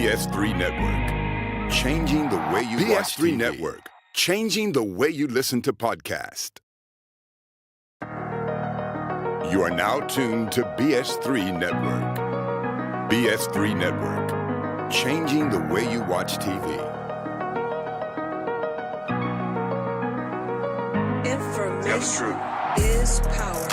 BS3 Network, changing the way you watch TV. BS3 Network, changing the way you listen to podcasts. You are now tuned to BS3 Network. BS3 Network, changing the way you watch TV. Information is power.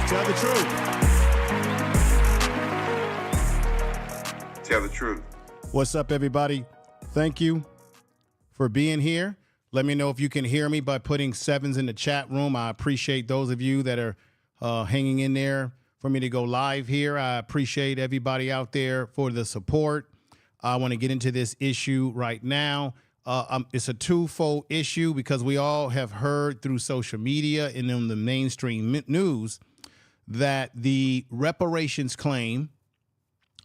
Tell the truth. Tell the truth. What's up, everybody? Thank you for being here. Let me know if you can hear me by putting sevens in the chat room. I appreciate those of you that are hanging in there for me to go live here. I appreciate everybody out there for the support. I want to get into this issue right now. It's a twofold issue because we all have heard through social media and in the mainstream news that the reparations claim,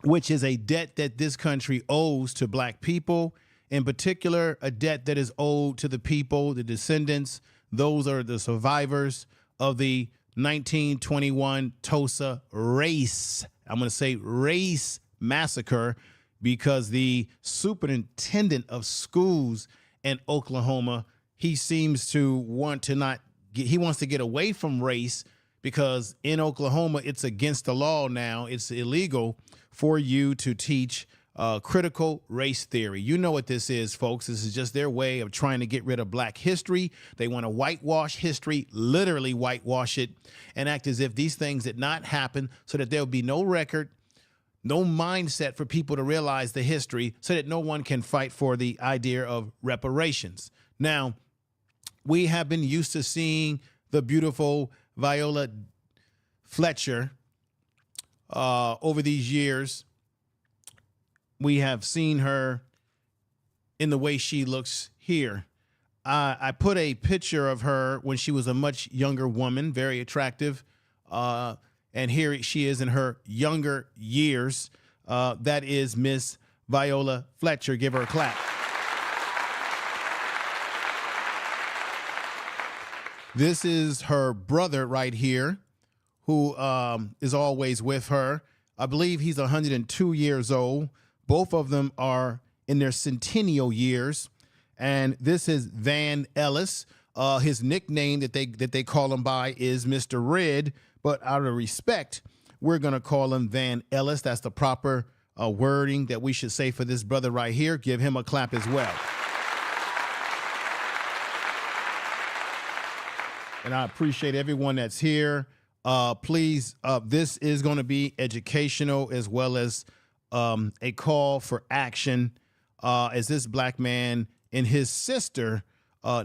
which is a debt that this country owes to black people, in particular, a debt that is owed to the people, the descendants, those are the survivors of the 1921 Tulsa Race, I'm going to say Race Massacre, because the superintendent of schools in Oklahoma, he seems to want to not get, he wants to get away from race because in Oklahoma, it's against the law now. It's illegal for you to teach critical race theory. You know what this is, folks. This is just their way of trying to get rid of black history. They want to whitewash history, literally whitewash it, and act as if these things did not happen so that there'll be no record, no mindset for people to realize the history so that no one can fight for the idea of reparations. Now, we have been used to seeing the beautiful Viola Fletcher over these years. We have seen her in the way she looks here. I put a picture of her when she was a much younger woman, very attractive, and here she is in her younger years. That is Miss Viola Fletcher. Give her a clap. This is her brother right here, who is always with her. I believe he's 102 years old. Both of them are in their centennial years. And this is Van Ellis. His nickname that they call him by is Mr. Red. But out of respect, we're going to call him Van Ellis. That's the proper wording that we should say for this brother right here. Give him a clap as well. And I appreciate everyone that's here. Please, this is going to be educational as well as a call for action as this black man and his sister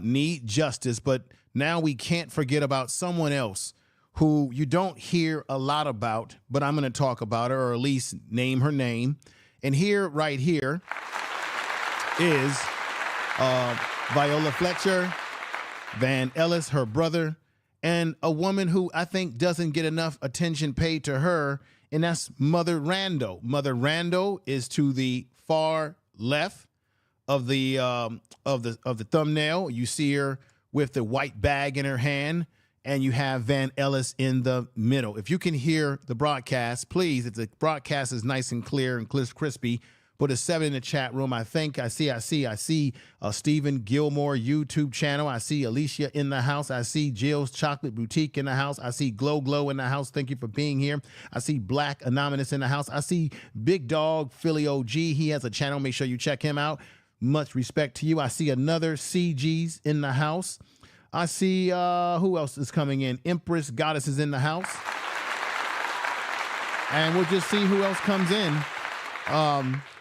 need justice. But now we can't forget about someone else who you don't hear a lot about, but I'm going to talk about her, or at least name her name. And here, right here, is Viola Fletcher, Van Ellis, her brother, and a woman who I think doesn't get enough attention paid to her, and that's Mother Randall. Mother Randall is to the far left of the thumbnail. You see her with the white bag in her hand, and you have Van Ellis in the middle. If you can hear the broadcast, please, if the broadcast is nice and clear and crispy, Put a 7 in the chat room. I see Stephen Gilmore YouTube channel. I see Alicia in the house. I see Jill's Chocolate Boutique in the house. I see Glow in the house. Thank you for being here. I see Black Anonymous in the house. I see Big Dog Philly OG. He has a channel. Make sure you check him out. Much respect to you. I see another CG's in the house. I see who else is coming in. Empress Goddess is in the house. And we'll just see who else comes in.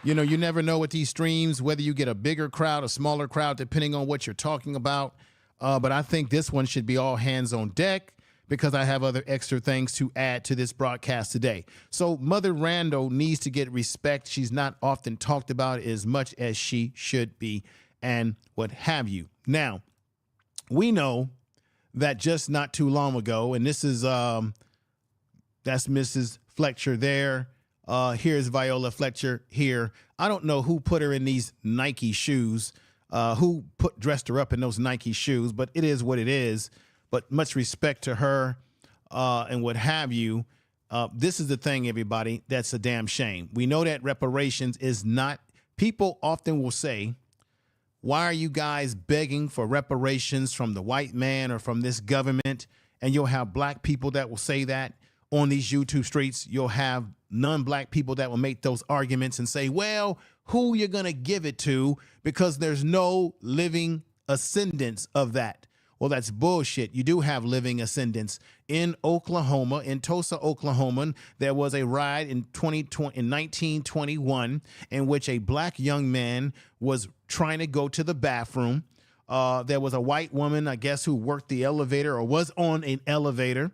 You know, you never know with these streams, whether you get a bigger crowd, a smaller crowd, depending on what you're talking about. But I think this one should be all hands on deck because I have other extra things to add to this broadcast today. So Mother Randall needs to get respect. She's not often talked about as much as she should be and what have you. Now, we know that just not too long ago, and this is that's Mrs. Fletcher there. Here's Viola Fletcher here. I don't know who put her in these Nike shoes, who dressed her up in those Nike shoes, but it is what it is. But much respect to her and what have you. This is the thing, everybody, that's a damn shame. We know that reparations is not, people often will say, why are you guys begging for reparations from the white man or from this government? And you'll have black people that will say that on these YouTube streets. You'll have non-black people that will make those arguments and say, well, who you're going to give it to because there's no living ascendants of that. Well, that's bullshit. You do have living ascendants in Oklahoma, in Tulsa, Oklahoma. There was a riot in 1921 in which a black young man was trying to go to the bathroom. There was a white woman, I guess, who worked the elevator or was on an elevator.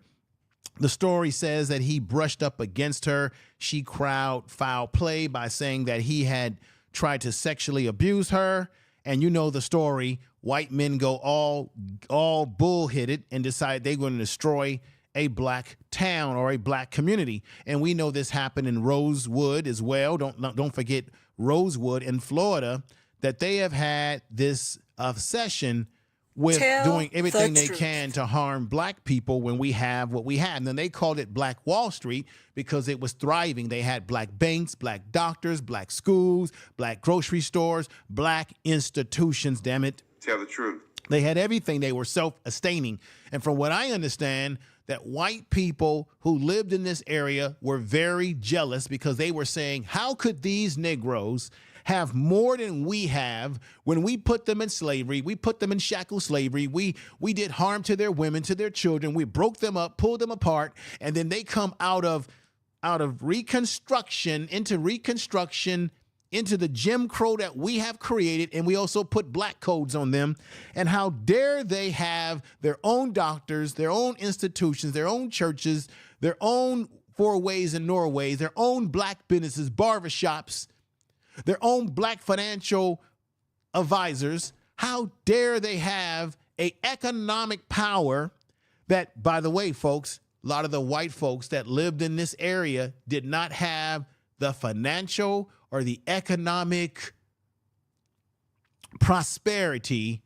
The story says that he brushed up against her. She cried foul play by saying that he had tried to sexually abuse her. And you know the story. White men go all bullheaded and decide they're going to destroy a black town or a black community. And we know this happened in Rosewood as well. Don't forget Rosewood in Florida, that they have had this obsession with doing everything they can to harm black people when we have what we have. And then they called it Black Wall Street because it was thriving. They had black banks, black doctors, black schools, black grocery stores, black institutions, damn it. Tell the truth. They had everything. They were self-sustaining. And from what I understand, that white people who lived in this area were very jealous because they were saying, how could these Negroes have more than we have when we put them in slavery? We put them in shackle slavery. We did harm to their women, to their children. We broke them up, pulled them apart, and then they come out of Reconstruction into the Jim Crow that we have created, and we also put black codes on them. And how dare they have their own doctors, their own institutions, their own churches, their own four ways and Norways, their own black businesses, barbershops, their own black financial advisors. How dare they have an economic power that, by the way, folks, a lot of the white folks that lived in this area did not have the financial or the economic prosperity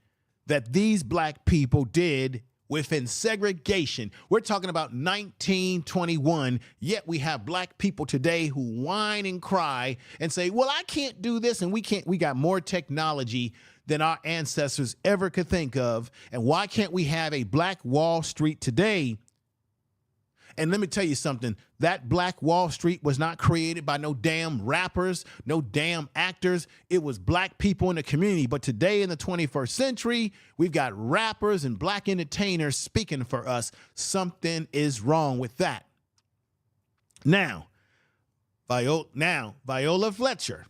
that these black people did within segregation. We're talking about 1921, yet we have black people today who whine and cry and say, well, I can't do this and we got more technology than our ancestors ever could think of. And why can't we have a Black Wall Street today? And let me tell you something, that Black Wall Street was not created by no damn rappers, no damn actors. It was black people in the community. But today in the 21st century, we've got rappers and black entertainers speaking for us. Something is wrong with that. Now, Viola Fletcher,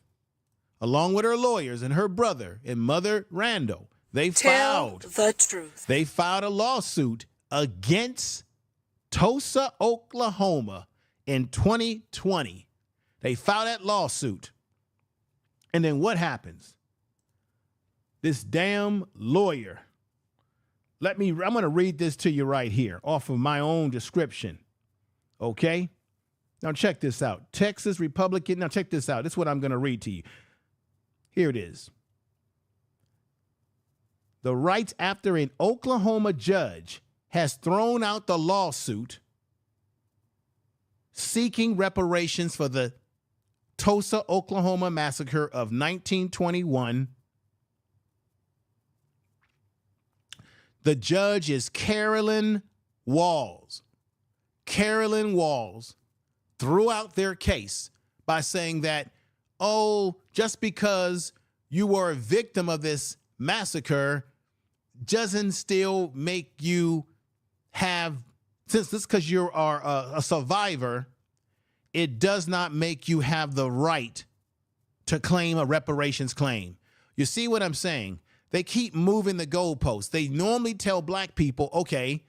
along with her lawyers and her brother and Mother Randall, they filed a lawsuit against Tulsa, Oklahoma in 2020. They filed that lawsuit. And then what happens? This damn lawyer. I'm going to read this to you right here off of my own description. Okay? Now check this out. Texas Republican. Now check this out. This is what I'm going to read to you. Here it is. The rights after an Oklahoma judge has thrown out the lawsuit seeking reparations for the Tulsa, Oklahoma massacre of 1921. The judge is Carolyn Walls. Carolyn Walls threw out their case by saying that, oh, just because you were a victim of this massacre doesn't still make you have, since this because you are a survivor, it does not make you have the right to claim a reparations claim. You see what I'm saying? They keep moving the goalposts. They normally tell black people, okay,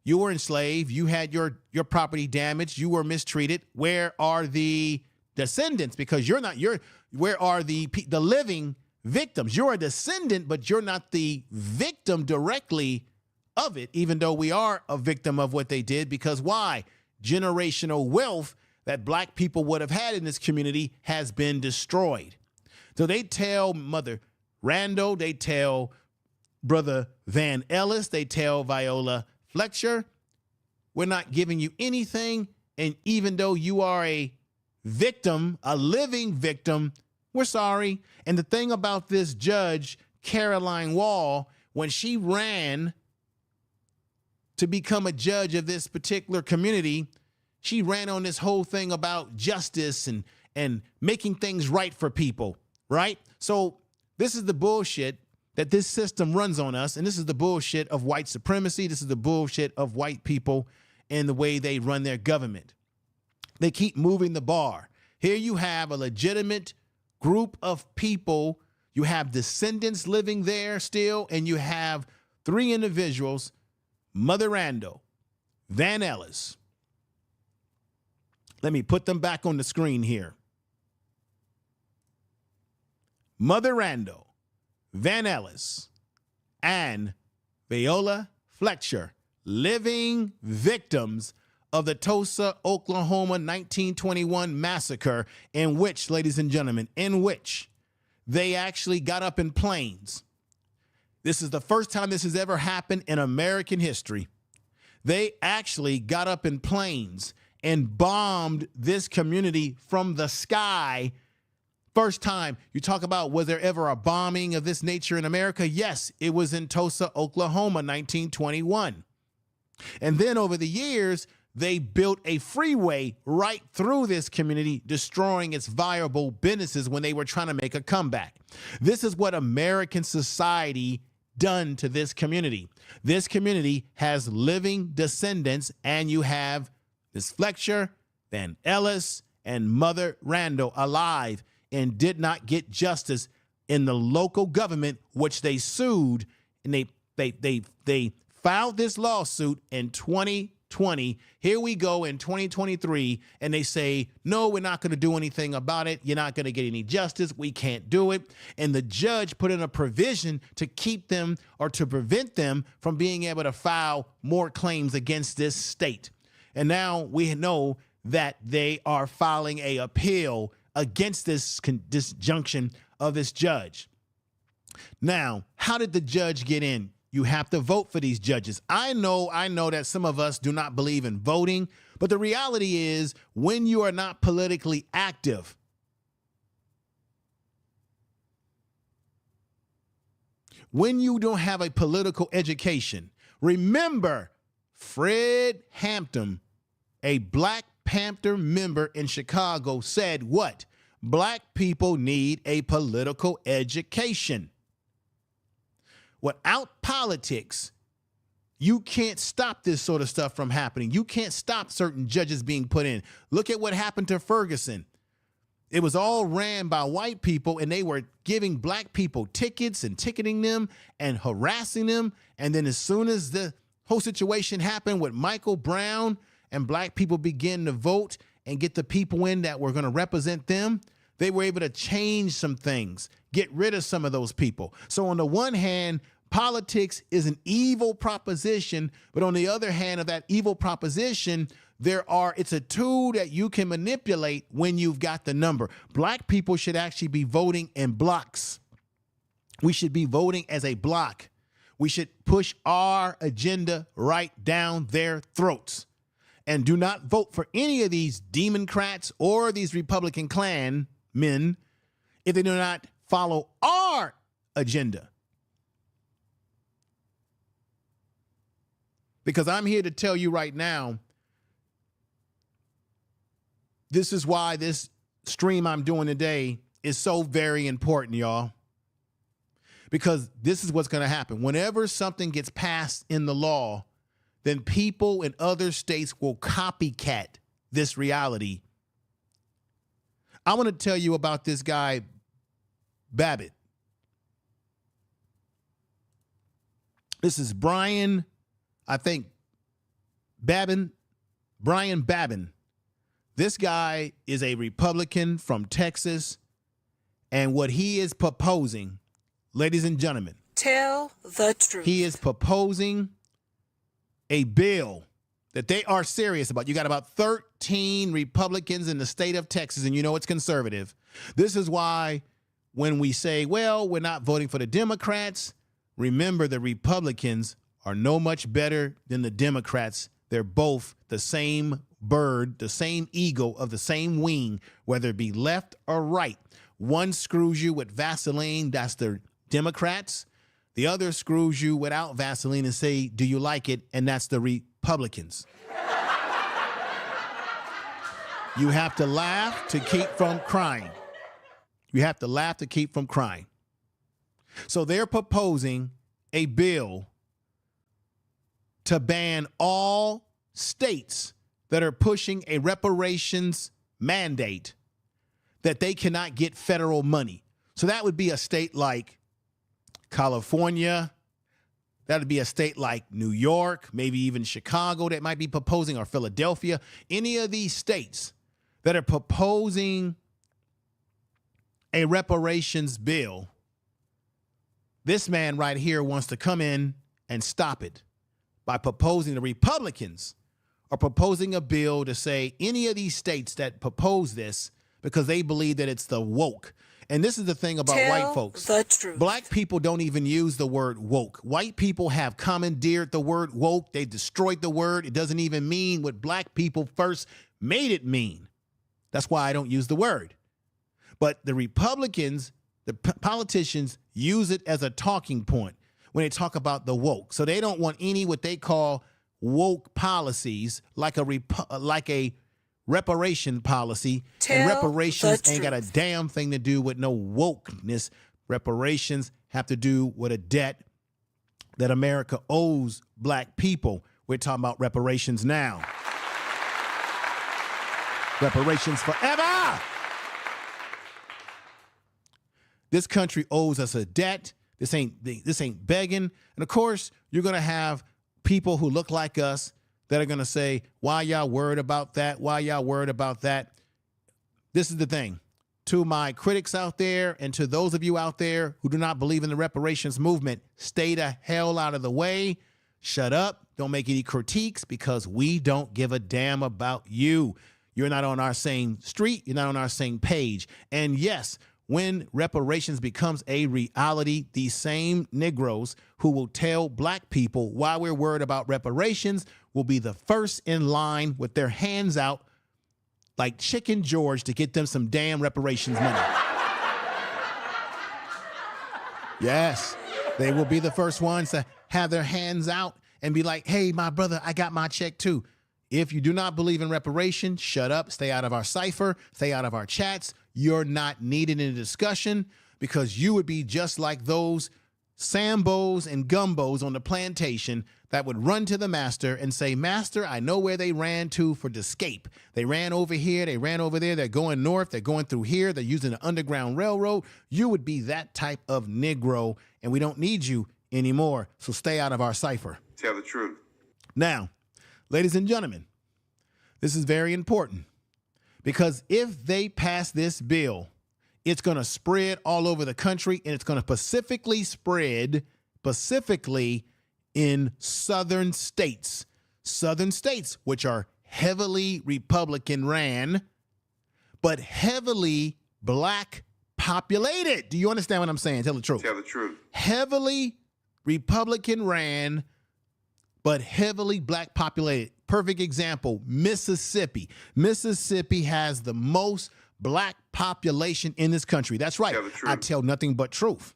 you were enslaved, you had your property damaged, you were mistreated. Where are the descendants? Because where are the living victims? You're a descendant, but you're not the victim directly of it, even though we are a victim of what they did. Because why? Generational wealth that black people would have had in this community has been destroyed. So they tell Mother Randall, they tell Brother Van Ellis, they tell Viola Fletcher, we're not giving you anything. And even though you are a victim, a living victim, we're sorry. And the thing about this judge, Caroline Wall, when she ran to become a judge of this particular community, she ran on this whole thing about justice and making things right for people, right? So this is the bullshit that this system runs on us, and this is the bullshit of white supremacy. This is the bullshit of white people and the way they run their government. They keep moving the bar. Here you have a legitimate group of people. You have descendants living there still, and you have three individuals, Mother Randall, Van Ellis. Let me put them back on the screen here. Mother Randall, Van Ellis, and Viola Fletcher, living victims of the Tulsa, Oklahoma 1921 massacre, in which, ladies and gentlemen, in which they actually got up in planes. This is the first time this has ever happened in American history. They actually got up in planes and bombed this community from the sky. First time. You talk about, was there ever a bombing of this nature in America? Yes, it was in Tulsa, Oklahoma, 1921. And then over the years, they built a freeway right through this community, destroying its viable businesses when they were trying to make a comeback. This is what American society done to this community. This community has living descendants, and you have Miss Fletcher, Van Ellis, and Mother Randall alive and did not get justice in the local government, which they sued, and they filed this lawsuit in 2020. Here we go in 2023, and they say, no, we're not going to do anything about it. You're not going to get any justice. We can't do it. And the judge put in a provision to keep them or to prevent them from being able to file more claims against this state. And now we know that they are filing an appeal against this disjunction of this judge. Now, how did the judge get in? You have to vote for these judges. I know that some of us do not believe in voting, but the reality is when you are not politically active, when you don't have a political education, remember Fred Hampton, a Black Panther member in Chicago, said what? Black people need a political education. Without politics, you can't stop this sort of stuff from happening. You can't stop certain judges being put in. Look at what happened to Ferguson. It was all ran by white people, and they were giving black people tickets and ticketing them and harassing them. And then as soon as the whole situation happened with Michael Brown and black people began to vote and get the people in that were going to represent them, they were able to change some things, get rid of some of those people. So on the one hand, politics is an evil proposition, but on the other hand of that evil proposition, it's a tool that you can manipulate when you've got the number. Black people should actually be voting in blocks. We should be voting as a block. We should push our agenda right down their throats. And do not vote for any of these Democrats or these Republican clan men if they do not follow our agenda. Because I'm here to tell you right now, this is why this stream I'm doing today is so very important, y'all. Because this is what's going to happen. Whenever something gets passed in the law, then people in other states will copycat this reality. I want to tell you about this guy, Babin. This is Brian Babin. This guy is a Republican from Texas, and what he is proposing, ladies and gentlemen, tell the truth. He is proposing a bill that they are serious about. You got about 13 Republicans in the state of Texas, and you know it's conservative. This is why when we say, well, we're not voting for the Democrats, remember the Republicans are no much better than the Democrats. They're both the same bird, the same eagle of the same wing, whether it be left or right. One screws you with Vaseline, that's the Democrats. The other screws you without Vaseline and say, do you like it? And that's the Republicans. You have to laugh to keep from crying. You have to laugh to keep from crying. So they're proposing a bill to ban all states that are pushing a reparations mandate that they cannot get federal money. So that would be a state like California. That would be a state like New York, maybe even Chicago that might be proposing, or Philadelphia. Any of these states that are proposing a reparations bill, this man right here wants to come in and stop it by proposing. The Republicans are proposing a bill to say any of these states that propose this, because they believe that it's the woke. And this is the thing about white folks. The truth. Black people don't even use the word woke. White people have commandeered the word woke. They destroyed the word. It doesn't even mean what black people first made it mean. That's why I don't use the word. But the Republicans, the politicians, use it as a talking point when they talk about the woke. So they don't want any what they call woke policies, like a reparation policy. And reparations ain't got a damn thing to do with no wokeness. Reparations have to do with a debt that America owes black people. We're talking about reparations now. Reparations forever. This country owes us a debt. This ain't begging. And of course, you're going to have people who look like us that are going to say, why y'all worried about that? Why y'all worried about that? This is the thing. To my critics out there, and to those of you out there who do not believe in the reparations movement, stay the hell out of the way. Shut up. Don't make any critiques, because we don't give a damn about you. You're not on our same street. You're not on our same page. And yes, when reparations becomes a reality, these same Negroes who will tell black people why we're worried about reparations will be the first in line with their hands out like Chicken George to get them some damn reparations money. Yes, they will be the first ones to have their hands out and be like, hey, my brother, I got my check too. If you do not believe in reparation, shut up, stay out of our cipher, stay out of our chats. You're not needed in a discussion, because you would be just like those Sambos and Gumbos on the plantation that would run to the master and say, Master, I know where they ran to for the escape. They ran over here, they ran over there, they're going north, they're going through here, they're using the Underground Railroad. You would be that type of Negro, and we don't need you anymore, so stay out of our cipher. Tell the truth. Now, ladies and gentlemen, this is very important, because if they pass this bill, it's going to spread all over the country, and it's going to specifically in southern states, which are heavily Republican ran, but heavily black populated. Do you understand what I'm saying? Tell the truth. Tell the truth. Heavily Republican ran, but heavily black populated. Perfect example, Mississippi. Mississippi has the most black population in this country. That's right. I tell nothing but truth.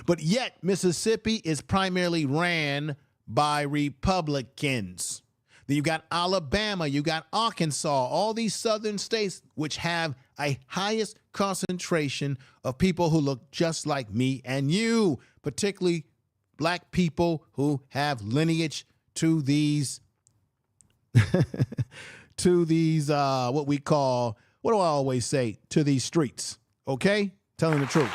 But yet, Mississippi is primarily ran by Republicans. Then you got Alabama, you got Arkansas, all these southern states which have a highest concentration of people who look just like me and you, particularly black people who have lineage to these what we call, what do I always say, to these streets, okay? Telling the truth.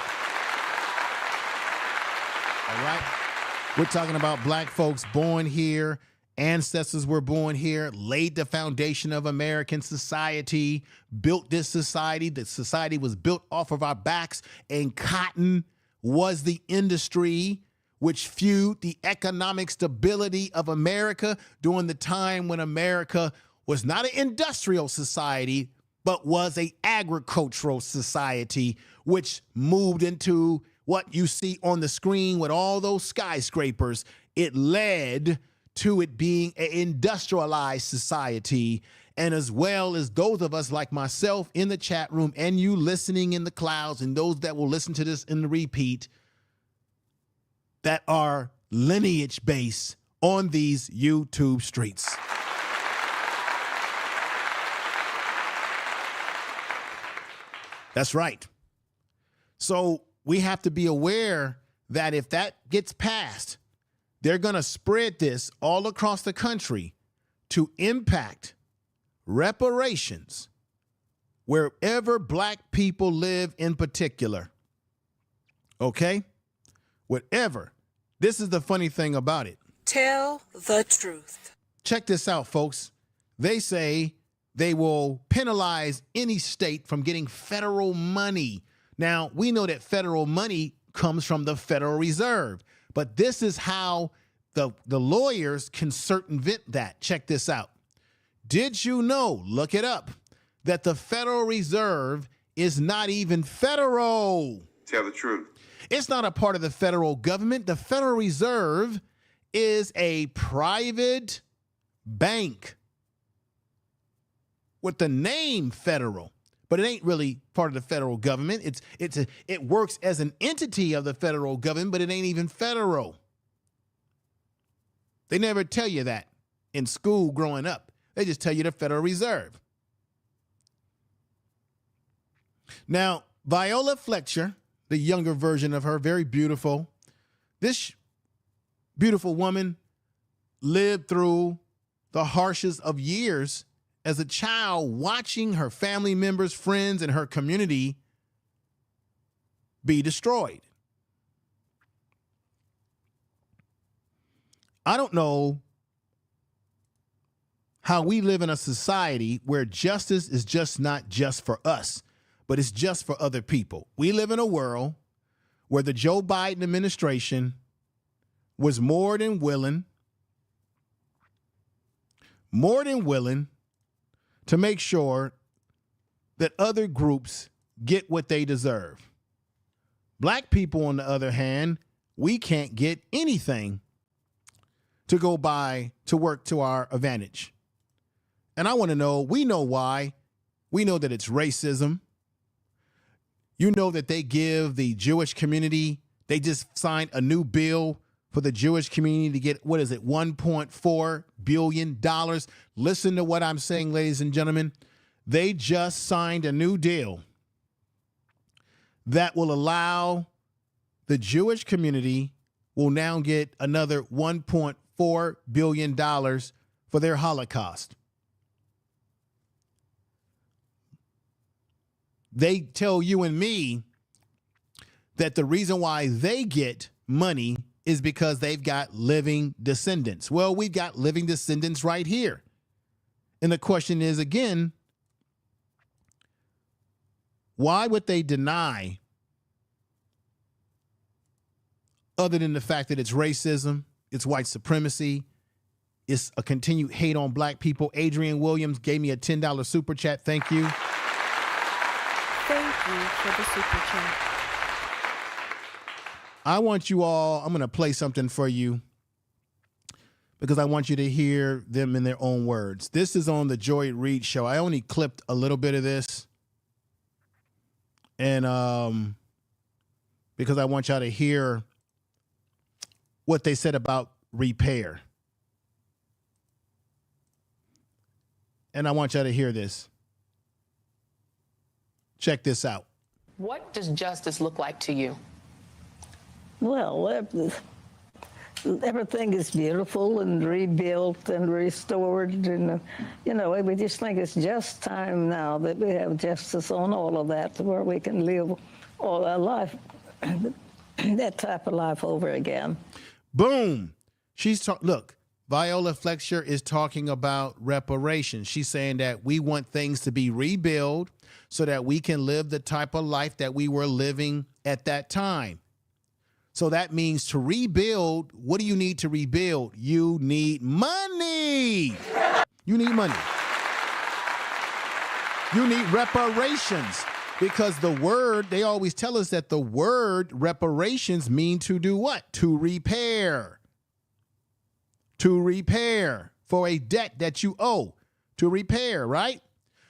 All right? We're talking about black folks born here, ancestors were born here, laid the foundation of American society, built this society. The society was built off of our backs, and cotton was the industry which fueled the economic stability of America during the time when America was not an industrial society, but was an agricultural society, which moved into what you see on the screen with all those skyscrapers. It led to it being an industrialized society. And as well as those of us like myself in the chat room and you listening in the clouds and those that will listen to this in the repeat that are lineage based on these YouTube streets. That's right. So we have to be aware that if that gets passed, they're going to spread this all across the country to impact reparations wherever black people live in particular. Okay? Whatever. This is the funny thing about it. Tell the truth. Check this out, folks. They say they will penalize any state from getting federal money. Now, we know that federal money comes from the Federal Reserve, but this is how the lawyers can circumvent that. Check this out. Did you know, look it up, that the Federal Reserve is not even federal? Tell the truth. It's not a part of the federal government. The Federal Reserve is a private bank with the name federal, but it ain't really part of the federal government. It works as an entity of the federal government, but it ain't even federal. They never tell you that in school growing up. They just tell you the Federal Reserve. Now, Viola Fletcher, the younger version of her, very beautiful. This beautiful woman lived through the harshest of years as a child, watching her family members, friends, and her community be destroyed. I don't know how we live in a society where justice is just not just for us, but it's just for other people. We live in a world where the Joe Biden administration was more than willing to make sure that other groups get what they deserve. Black people, on the other hand, we can't get anything to go by to work to our advantage. And I want to know, we know why. We know that it's racism. You know that they give the Jewish community, they just signed a new bill for the Jewish community to get, what is it, $1.4 billion. Listen to what I'm saying, ladies and gentlemen. They just signed a new deal that will allow the Jewish community will now get another $1.4 billion for their Holocaust. They tell you and me that the reason why they get money is because they've got living descendants. Well, we've got living descendants right here. And the question is, again, why would they deny, other than the fact that it's racism, it's white supremacy, it's a continued hate on black people? Adrian Williams gave me a $10 super chat. Thank you. Thank you for the super chat. I want you all, I'm going to play something for you because I want you to hear them in their own words. This is on the Joy Reid Show. I only clipped a little bit of this. And because I want y'all to hear what they said about repair. And I want y'all to hear this. Check this out. What does justice look like to you? Well, everything is beautiful and rebuilt and restored. And, we just think it's just time now that we have justice on all of that, where we can live all our life, that type of life over again. Boom. Look, Viola Fletcher is talking about reparations. She's saying that we want things to be rebuilt so that we can live the type of life that we were living at that time. So that means to rebuild, what do you need to rebuild? You need money. You need money. You need reparations, because the word, they always tell us that the word reparations mean to do what? To repair. To repair for a debt that you owe. To repair, right?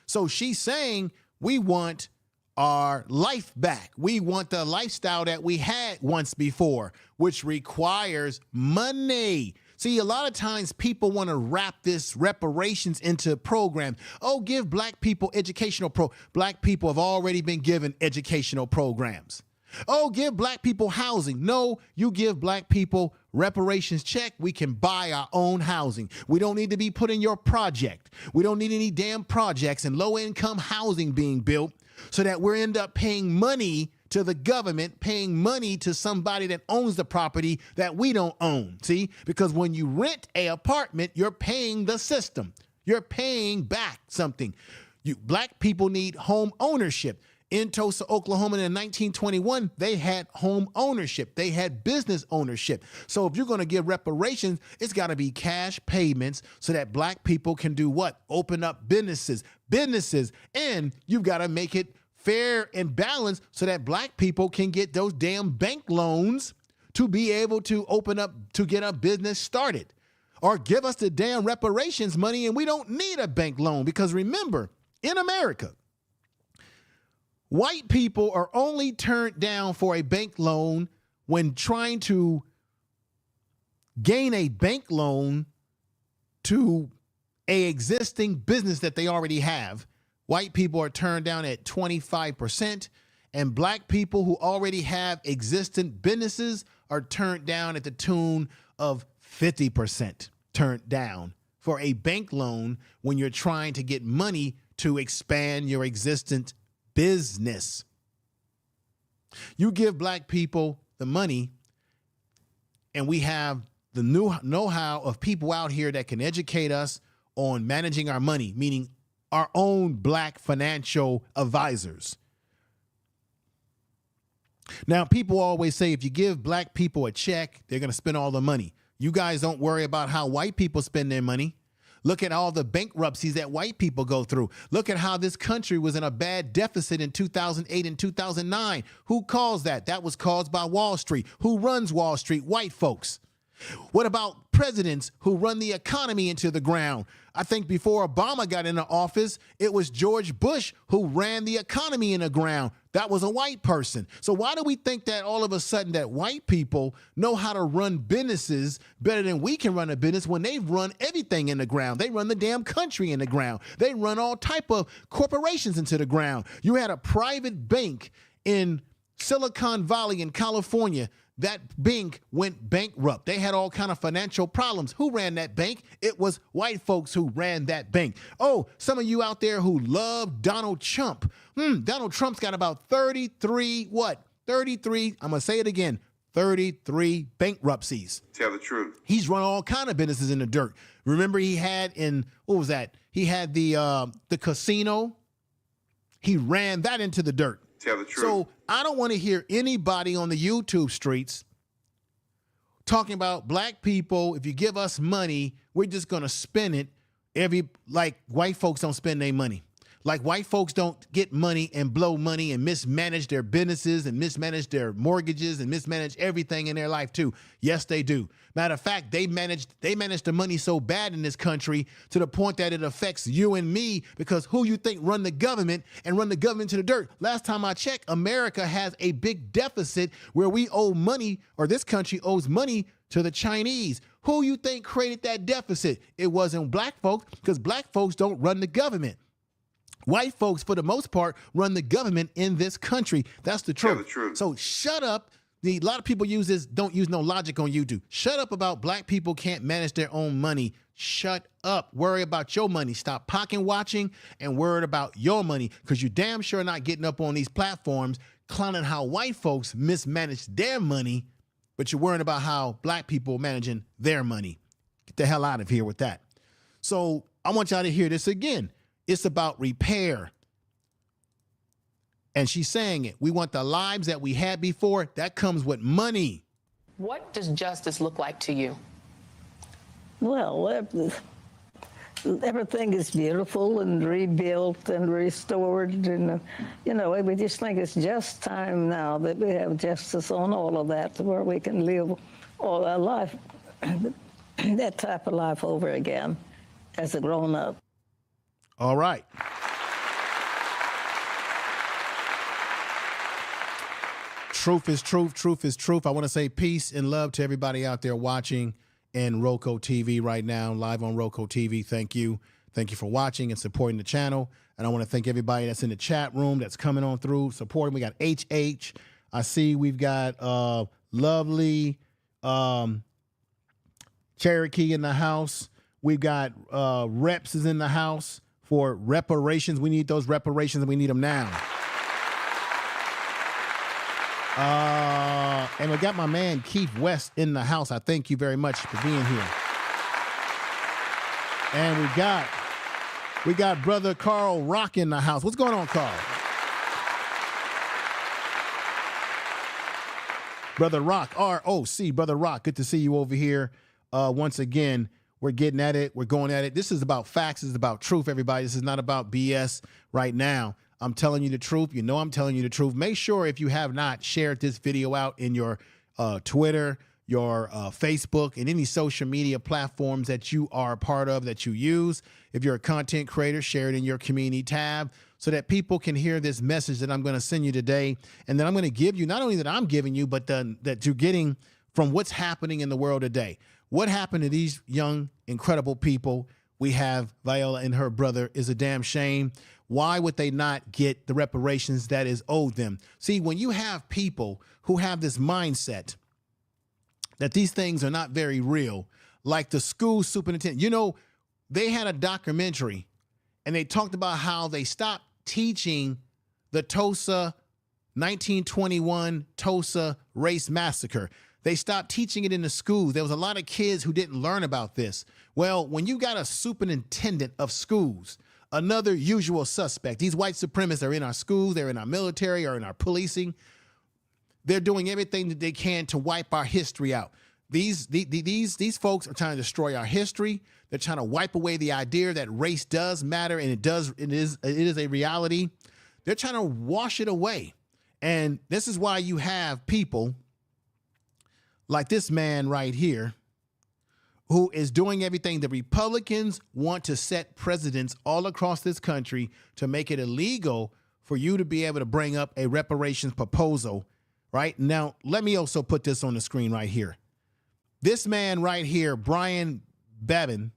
So she's saying we want our life back. We want the lifestyle that we had once before, which requires money. See, a lot of times people want to wrap this reparations into a program. Oh, give black people educational Black people have already been given educational programs. Oh, give black people housing. No, you give black people reparations check. We can buy our own housing. We don't need to be put in your project. We don't need any damn projects and low-income housing being built so that we end up paying money to the government, paying money to somebody that owns the property that we don't own. See, because when you rent an apartment, you're paying the system. You're paying back something. Black people need home ownership. In Tulsa, Oklahoma in 1921, they had home ownership. They had business ownership. So if you're going to give reparations, it's got to be cash payments so that black people can do what? Open up businesses, and you've got to make it fair and balanced so that black people can get those damn bank loans to be able to open up, to get a business started. Or give us the damn reparations money and we don't need a bank loan, because remember, in America, white people are only turned down for a bank loan when trying to gain a bank loan to an existing business that they already have. White people are turned down at 25%, and black people who already have existing businesses are turned down at the tune of 50% turned down for a bank loan when you're trying to get money to expand your existing business. You give black people the money, and we have the new know-how of people out here that can educate us on managing our money, meaning our own black financial advisors. Now, people always say if you give black people a check, they're going to spend all the money. You guys don't worry about how white people spend their money. Look at all the bankruptcies that white people go through. Look at how this country was in a bad deficit in 2008 and 2009. Who caused that? That was caused by Wall Street. Who runs Wall Street? White folks. What about presidents who run the economy into the ground? I think before Obama got into office, it was George Bush who ran the economy in the ground. That was a white person. So why do we think that all of a sudden that white people know how to run businesses better than we can run a business when they've run everything in the ground? They run the damn country in the ground. They run all type of corporations into the ground. You had a private bank in Silicon Valley in California. That bank went bankrupt. They had all kind of financial problems. Who ran that bank? It was white folks who ran that bank. Oh, some of you out there who love Donald Trump. Donald Trump's got about 33, I'm going to say it again, 33 bankruptcies. Tell the truth. He's run all kind of businesses in the dirt. Remember he had what was that? He had the casino. He ran that into the dirt. Tell the truth. So I don't want to hear anybody on the YouTube streets talking about black people. If you give us money, we're just going to spend it like white folks don't spend their money. Like white folks don't get money and blow money and mismanage their businesses and mismanage their mortgages and mismanage everything in their life too. Yes, they do. Matter of fact, they manage the money so bad in this country to the point that it affects you and me, because who you think run the government and run the government to the dirt? Last time I checked, America has a big deficit where we owe money, or this country owes money to the Chinese. Who you think created that deficit? It wasn't black folks, because black folks don't run the government. White folks, for the most part, run the government in this country. That's the truth. Yeah, the truth. So shut up. A lot of people use this, don't use no logic on YouTube. Shut up about black people can't manage their own money. Shut up. Worry about your money. Stop pocket watching and worry about your money, because you damn sure not getting up on these platforms clowning how white folks mismanage their money, but you're worrying about how black people are managing their money. Get the hell out of here with that. So I want y'all to hear this again. It's about repair. And she's saying it. We want the lives that we had before. That comes with money. What does justice look like to you? Well, everything is beautiful and rebuilt and restored. And, we just think it's just time now that we have justice on all of that, where we can live all our life, that type of life over again as a grown-up. All right. Truth is truth. Truth is truth. I want to say peace and love to everybody out there watching in Roku TV right now, live on Roku TV. Thank you. Thank you for watching and supporting the channel. And I want to thank everybody that's in the chat room that's coming on through, supporting. We got HH. I see we've got lovely Cherokee in the house. We've got Reps is in the house for reparations. We need those reparations, and we need them now. And we got my man Keith West in the house. I thank you very much for being here. And we got brother Carl Rock in the house. What's going on, Carl? Brother Rock, ROC, brother Rock. Good to see you over here. Once again, we're getting at it. We're going at it. This is about facts. This is about truth, everybody. This is not about BS right now. I'm telling you the truth. You know I'm telling you the truth. Make sure, if you have not, shared this video out in your Twitter, your Facebook, and any social media platforms that you are a part of, that you use. If you're a content creator, share it in your community tab so that people can hear this message that I'm going to send you today. And then I'm going to give you, not only that I'm giving you, but that you're getting from what's happening in the world today. What happened to these young, incredible people? We have Viola and her brother. Is a damn shame. Why would they not get the reparations that is owed them? See, when you have people who have this mindset that these things are not very real, like the school superintendent, they had a documentary and they talked about how they stopped teaching the Tulsa 1921 Tulsa Race Massacre. They stopped teaching it in the schools. There was a lot of kids who didn't learn about this. Well, when you got a superintendent of schools, another usual suspect, these white supremacists are in our schools, they're in our military, or in our policing. They're doing everything that they can to wipe our history out. These folks are trying to destroy our history. They're trying to wipe away the idea that race does matter, and it is a reality. They're trying to wash it away. And this is why you have people like this man right here, who is doing everything. The Republicans want to set precedents all across this country to make it illegal for you to be able to bring up a reparations proposal. Right now, let me also put this on the screen right here. This man right here, Brian Babin,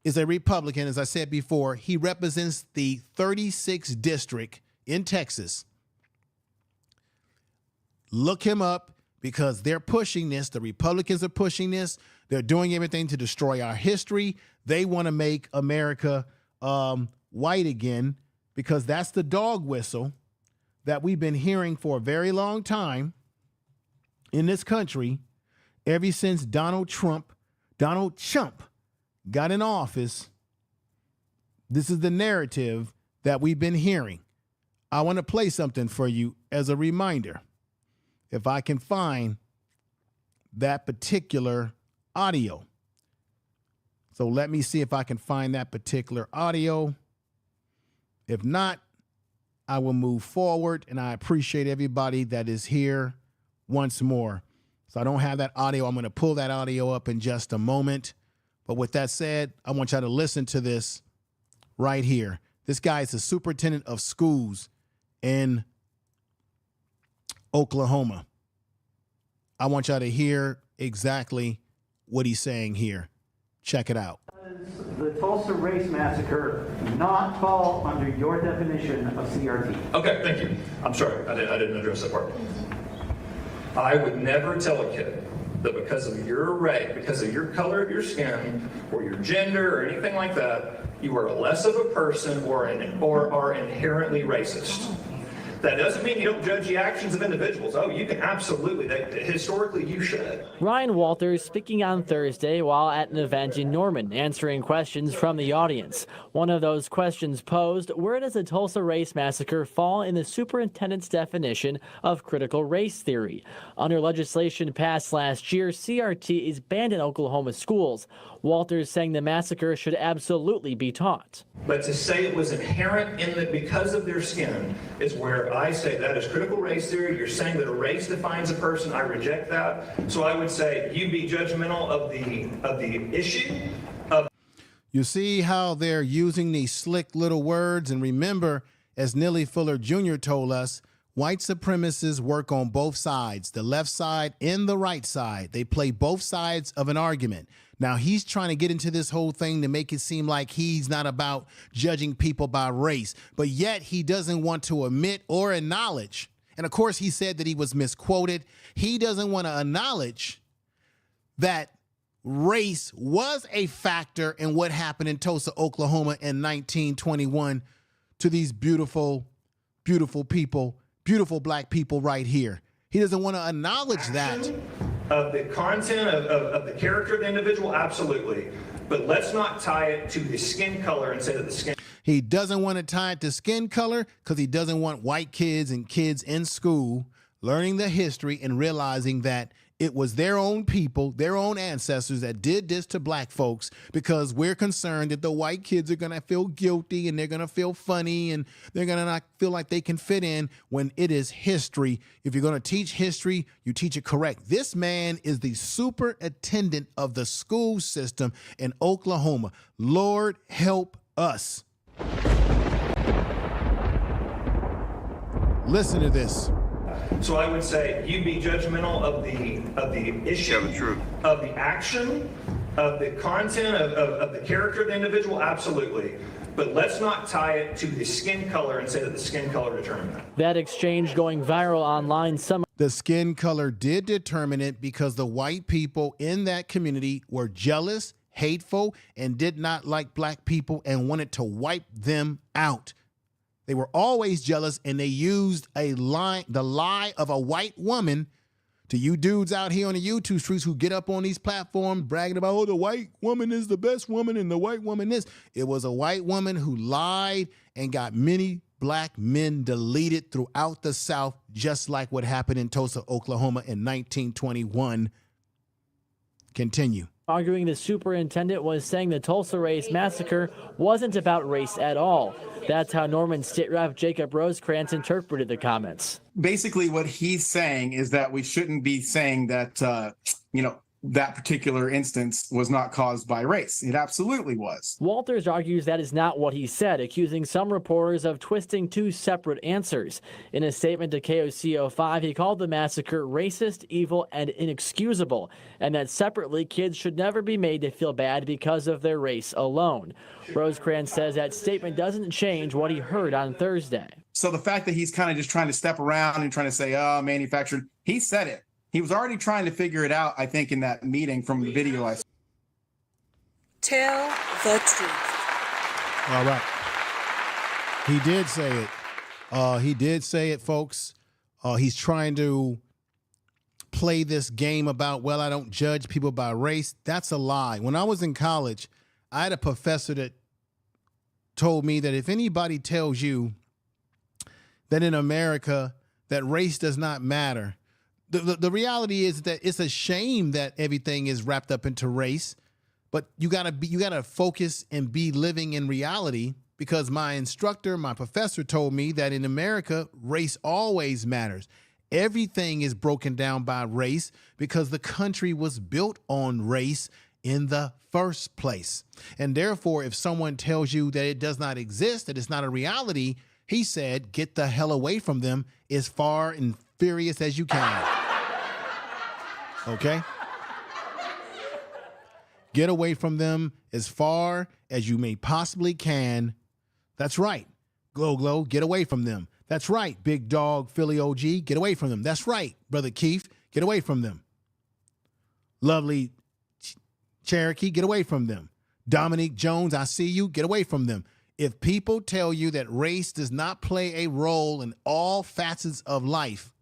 is a Republican. As I said before, he represents the 36th district in Texas. Look him up, because they're pushing this. The Republicans are pushing this. They're doing everything to destroy our history. They want to make America white again, because that's the dog whistle that we've been hearing for a very long time in this country, ever since Donald Trump got in office. This is the narrative that we've been hearing. I want to play something for you as a reminder. If I can find that particular audio. So let me see if I can find that particular audio. If not, I will move forward, and I appreciate everybody that is here once more. So I don't have that audio. I'm going to pull that audio up in just a moment. But with that said, I want y'all to listen to this right here. This guy is the superintendent of schools in Oklahoma. I want y'all to hear exactly what he's saying here. Check it out. The Tulsa Race Massacre not fall under your definition of CRT? Okay, thank you. I'm sorry, I didn't address that part. I would never tell a kid that because of your race, because of your color of your skin, or your gender, or anything like that, you are less of a person or are inherently racist. That doesn't mean you don't judge the actions of individuals. Oh, you can absolutely. Historically, you should. Ryan Walters speaking on Thursday while at an event in Norman, answering questions from the audience. One of those questions posed, where does the Tulsa Race Massacre fall in the superintendent's definition of critical race theory? Under legislation passed last year, CRT is banned in Oklahoma schools. Walters saying the massacre should absolutely be taught. But to say it was inherent in that because of their skin is where I say that is critical race theory. You're saying that a race defines a person. I reject that. So I would say you be judgmental of the issue. You see how they're using these slick little words? And remember, as Neely Fuller Jr. told us, white supremacists work on both sides, the left side and the right side. They play both sides of an argument. Now, he's trying to get into this whole thing to make it seem like he's not about judging people by race, but yet he doesn't want to admit or acknowledge. And of course, he said that he was misquoted. He doesn't want to acknowledge that race was a factor in what happened in Tulsa, Oklahoma in 1921 to these beautiful, beautiful people, beautiful black people right here. He doesn't want to acknowledge that. Of the content of the character of the individual, absolutely. But let's not tie it to the skin color and say that the skin. He doesn't want to tie it to skin color because he doesn't want white kids and kids in school learning the history and realizing that it was their own people, their own ancestors that did this to black folks, because we're concerned that the white kids are going to feel guilty and they're going to feel funny and they're going to not feel like they can fit in when it is history. If you're going to teach history, you teach it correct. This man is the superintendent of the school system in Oklahoma. Lord help us. Listen to this. So I would say you be judgmental of the issue, of the action, of the content, of the character of the individual, absolutely. But let's not tie it to the skin color and say that the skin color determined that. That exchange going viral online. The skin color did determine it because the white people in that community were jealous, hateful, and did not like black people and wanted to wipe them out. They were always jealous, and they used the lie of a white woman. To you dudes out here on the YouTube streets who get up on these platforms bragging about, oh, the white woman is the best woman and the white woman is. It was a white woman who lied and got many black men deleted throughout the South, just like what happened in Tulsa, Oklahoma in 1921. Continue. Arguing the superintendent was saying the Tulsa Race Massacre wasn't about race at all. That's how Norman State Rep Jacob Rosecrans interpreted the comments. Basically, what he's saying is that we shouldn't be saying that, that particular instance was not caused by race. It absolutely was. Walters argues that is not what he said, accusing some reporters of twisting two separate answers. In a statement to KOCO5, he called the massacre racist, evil, and inexcusable, and that separately, kids should never be made to feel bad because of their race alone. Rosecrans says that statement doesn't change what he heard on Thursday. So the fact that he's kind of just trying to step around and trying to say, oh, manufactured, he said it. He was already trying to figure it out, I think, in that meeting from the video I saw. Tell the truth. All right. He did say it. He did say it, folks. He's trying to play this game about, well, I don't judge people by race. That's a lie. When I was in college, I had a professor that told me that if anybody tells you that in America that race does not matter, the reality is that it's a shame that everything is wrapped up into race, but you gotta focus and be living in reality, because my instructor, my professor told me that in America, race always matters. Everything is broken down by race because the country was built on race in the first place. And therefore, if someone tells you that it does not exist, that it's not a reality, he said, get the hell away from them as far and furious as you can. Okay? Get away from them as far as you may possibly can. That's right. Glow, get away from them. That's right, Big Dog Philly OG, get away from them. That's right, Brother Keith, get away from them. Lovely Cherokee, get away from them. Dominique Jones, I see you, get away from them. If people tell you that race does not play a role in all facets of life,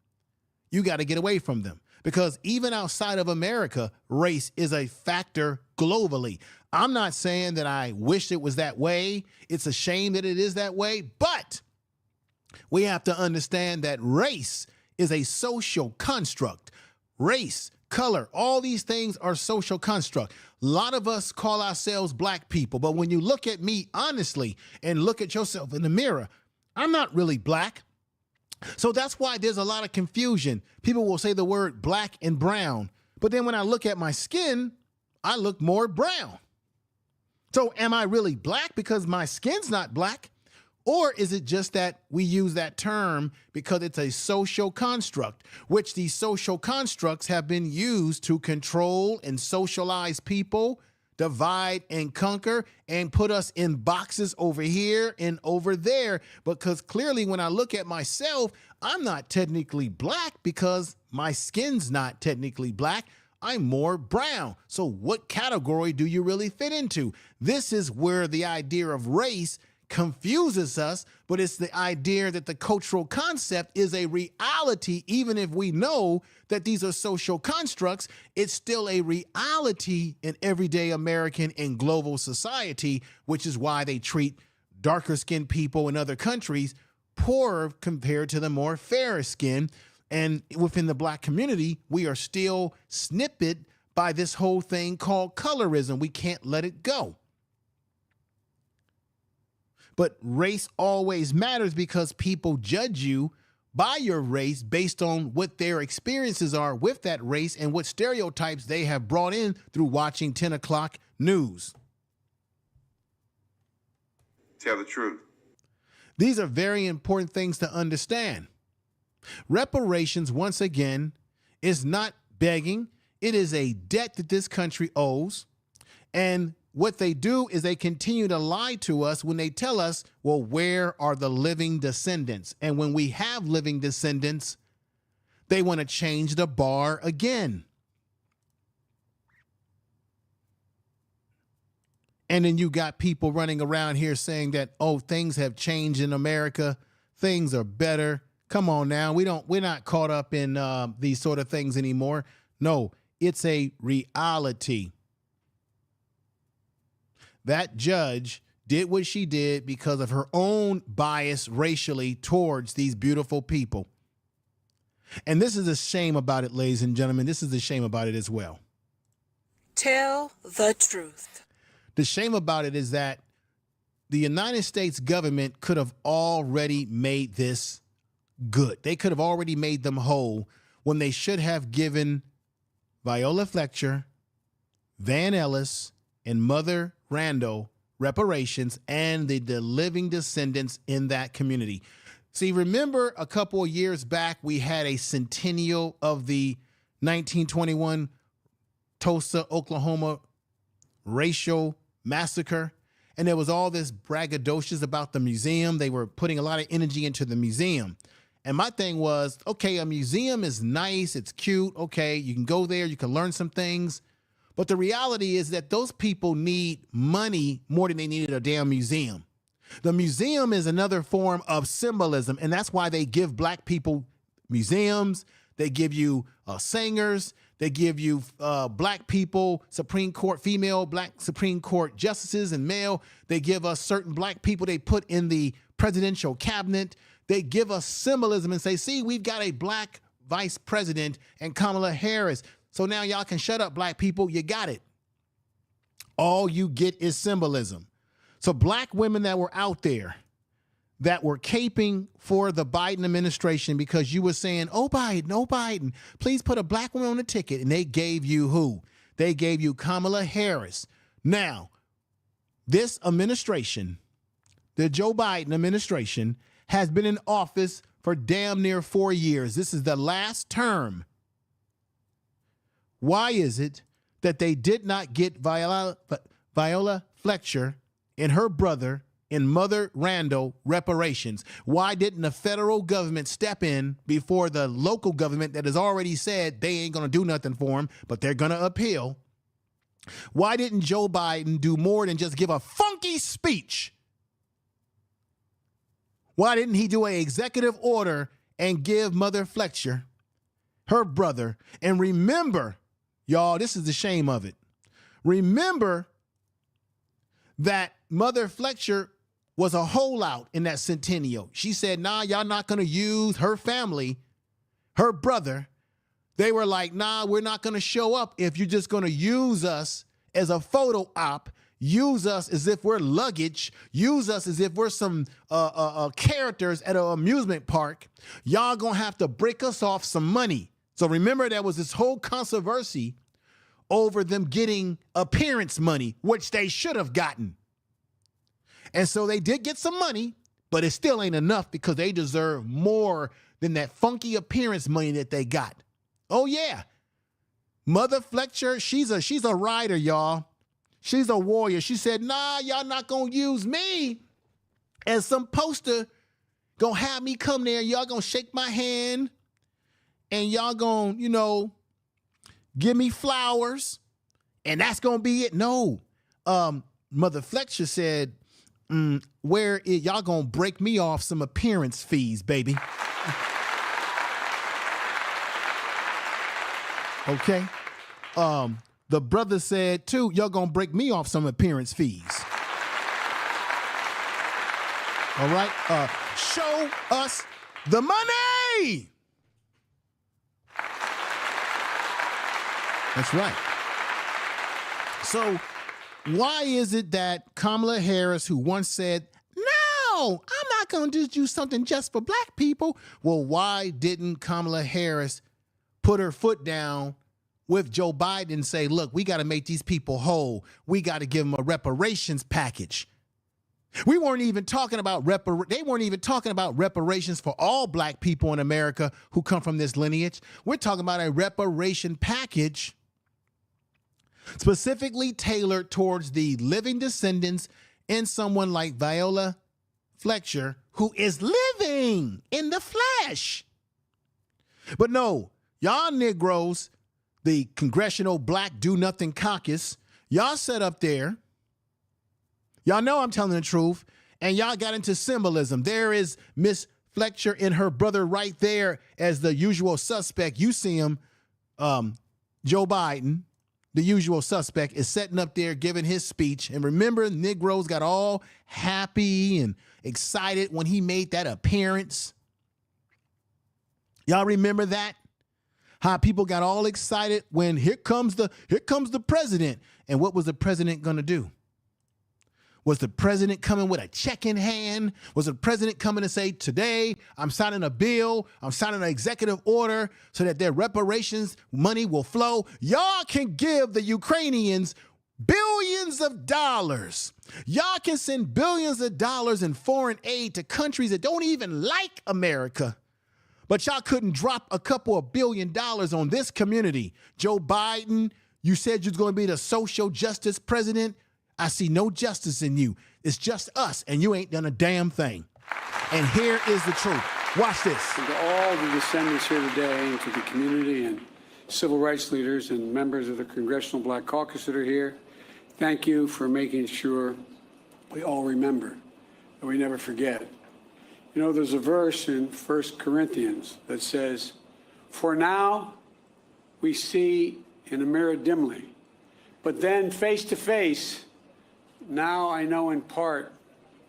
you got to get away from them. Because even outside of America, race is a factor globally. I'm not saying that I wish it was that way. It's a shame that it is that way, but we have to understand that race is a social construct. Race, color, all these things are social construct. A lot of us call ourselves black people, but when you look at me honestly and look at yourself in the mirror, I'm not really black. So that's why there's a lot of confusion. People will say the word black and brown, but then when I look at my skin, I look more brown. So am I really black because my skin's not black? Or is it just that we use that term because it's a social construct, which these social constructs have been used to control and socialize people, divide and conquer, and put us in boxes over here and over there? Because clearly when I look at myself, I'm not technically black because my skin's not technically black. I'm more brown. So what category do you really fit into? This is where the idea of race confuses us, but it's the idea that the cultural concept is a reality. Even if we know that these are social constructs, it's still a reality in everyday American and global society, which is why they treat darker skinned people in other countries poorer compared to the more fairer skin. And within the black community, we are still snipped by this whole thing called colorism. We can't let it go. But race always matters because people judge you by your race based on what their experiences are with that race and what stereotypes they have brought in through watching 10 o'clock news. Tell the truth. These are very important things to understand. Reparations, once again, is not begging. It is a debt that this country owes. And what they do is they continue to lie to us when they tell us, well, where are the living descendants? And when we have living descendants, they want to change the bar again. And then you got people running around here saying that, oh, things have changed in America. Things are better. Come on now. We're not caught up in these sort of things anymore. No, it's a reality. That judge did what she did because of her own bias racially towards these beautiful people. And this is a shame about it, ladies and gentlemen. This is a shame about it as well. Tell the truth. The shame about it is that the United States government could have already made this good. They could have already made them whole when they should have given Viola Fletcher, Van Ellis, and Mother Randall reparations and the living descendants in that community. See, remember a couple of years back, we had a centennial of the 1921 Tulsa, Oklahoma racial massacre. And there was all this braggadocious about the museum. They were putting a lot of energy into the museum. And my thing was, okay, a museum is nice. It's cute. Okay, you can go there. You can learn some things. But the reality is that those people need money more than they needed a damn museum. The museum is another form of symbolism. And that's why they give black people museums. They give you singers. They give you black people, Supreme Court, female black Supreme Court justices and male. They give us certain black people they put in the presidential cabinet. They give us symbolism and say, see, we've got a black vice president and Kamala Harris. So now y'all can shut up, black people. You got it. All you get is symbolism. So black women that were out there that were caping for the Biden administration because you were saying, oh, Biden, please put a black woman on the ticket. And they gave you who? They gave you Kamala Harris. Now, this administration, the Joe Biden administration, has been in office for damn near 4 years. This is the last term. Why is it that they did not get Viola Fletcher and her brother and Mother Randall reparations? Why didn't the federal government step in before the local government that has already said they ain't going to do nothing for them, but they're going to appeal? Why didn't Joe Biden do more than just give a funky speech? Why didn't he do an executive order and give Mother Fletcher, her brother, and remember, y'all, this is the shame of it. Remember that Mother Fletcher was a holdout in that centennial. She said, nah, y'all not going to use her family, her brother. They were like, nah, we're not going to show up if you're just going to use us as a photo op, use us as if we're luggage, use us as if we're some characters at an amusement park. Y'all going to have to break us off some money. So remember, there was this whole controversy over them getting appearance money, which they should have gotten. And so they did get some money, but it still ain't enough because they deserve more than that funky appearance money that they got. Oh, yeah. Mother Fletcher, she's a rider, y'all. She's a warrior. She said, nah, y'all not going to use me as some poster. Going to have me come there. Y'all going to shake my hand and y'all going to, give me flowers and that's going to be it. No. Mother Fletcher said, y'all going to break me off some appearance fees, baby. Okay. The brother said, too, y'all going to break me off some appearance fees. All right. Show us the money. That's right. So why is it that Kamala Harris, who once said, no, I'm not going to just do something just for black people. Well, why didn't Kamala Harris put her foot down with Joe Biden and say, look, we got to make these people whole. We got to give them a reparations package. We weren't even talking about they weren't even talking about reparations for all black people in America who come from this lineage. We're talking about a reparation package specifically tailored towards the living descendants and someone like Viola Fletcher, who is living in the flesh. But no, y'all Negroes, the Congressional Black Do Nothing Caucus, y'all sat up there. Y'all know I'm telling the truth. And y'all got into symbolism. There is Miss Fletcher and her brother right there as the usual suspect. You see him, Joe Biden, the usual suspect, is sitting up there giving his speech. And remember, Negroes got all happy and excited when he made that appearance. Y'all remember that? How people got all excited when here comes the president. And what was the president going to do? Was the president coming with a check in hand? Was the president coming to say, today I'm signing a bill, I'm signing an executive order so that their reparations money will flow? Y'all can give the Ukrainians billions of dollars. Y'all can send billions of dollars in foreign aid to countries that don't even like America. But y'all couldn't drop a couple of $1 billion on this community. Joe Biden, you said you was going to be the social justice president. I see no justice in you. It's just us, and you ain't done a damn thing. And here is the truth. Watch this. And to all the descendants here today, and to the community and civil rights leaders and members of the Congressional Black Caucus that are here, thank you for making sure we all remember and we never forget. You know, there's a verse in 1 Corinthians that says, for now we see in a mirror dimly, but then face to face, now I know in part,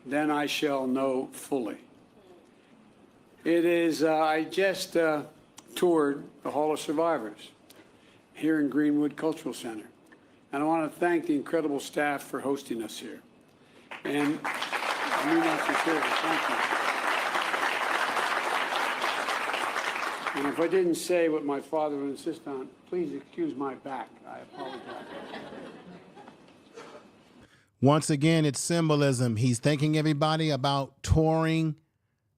then I shall know fully. It is, I just toured the Hall of Survivors here in Greenwood Cultural Center. And I want to thank the incredible staff for hosting us here. And I mean that sincerely. Thank you. And if I didn't say what my father would insist on, please excuse my back. I apologize. Once again, it's symbolism. He's thanking everybody about touring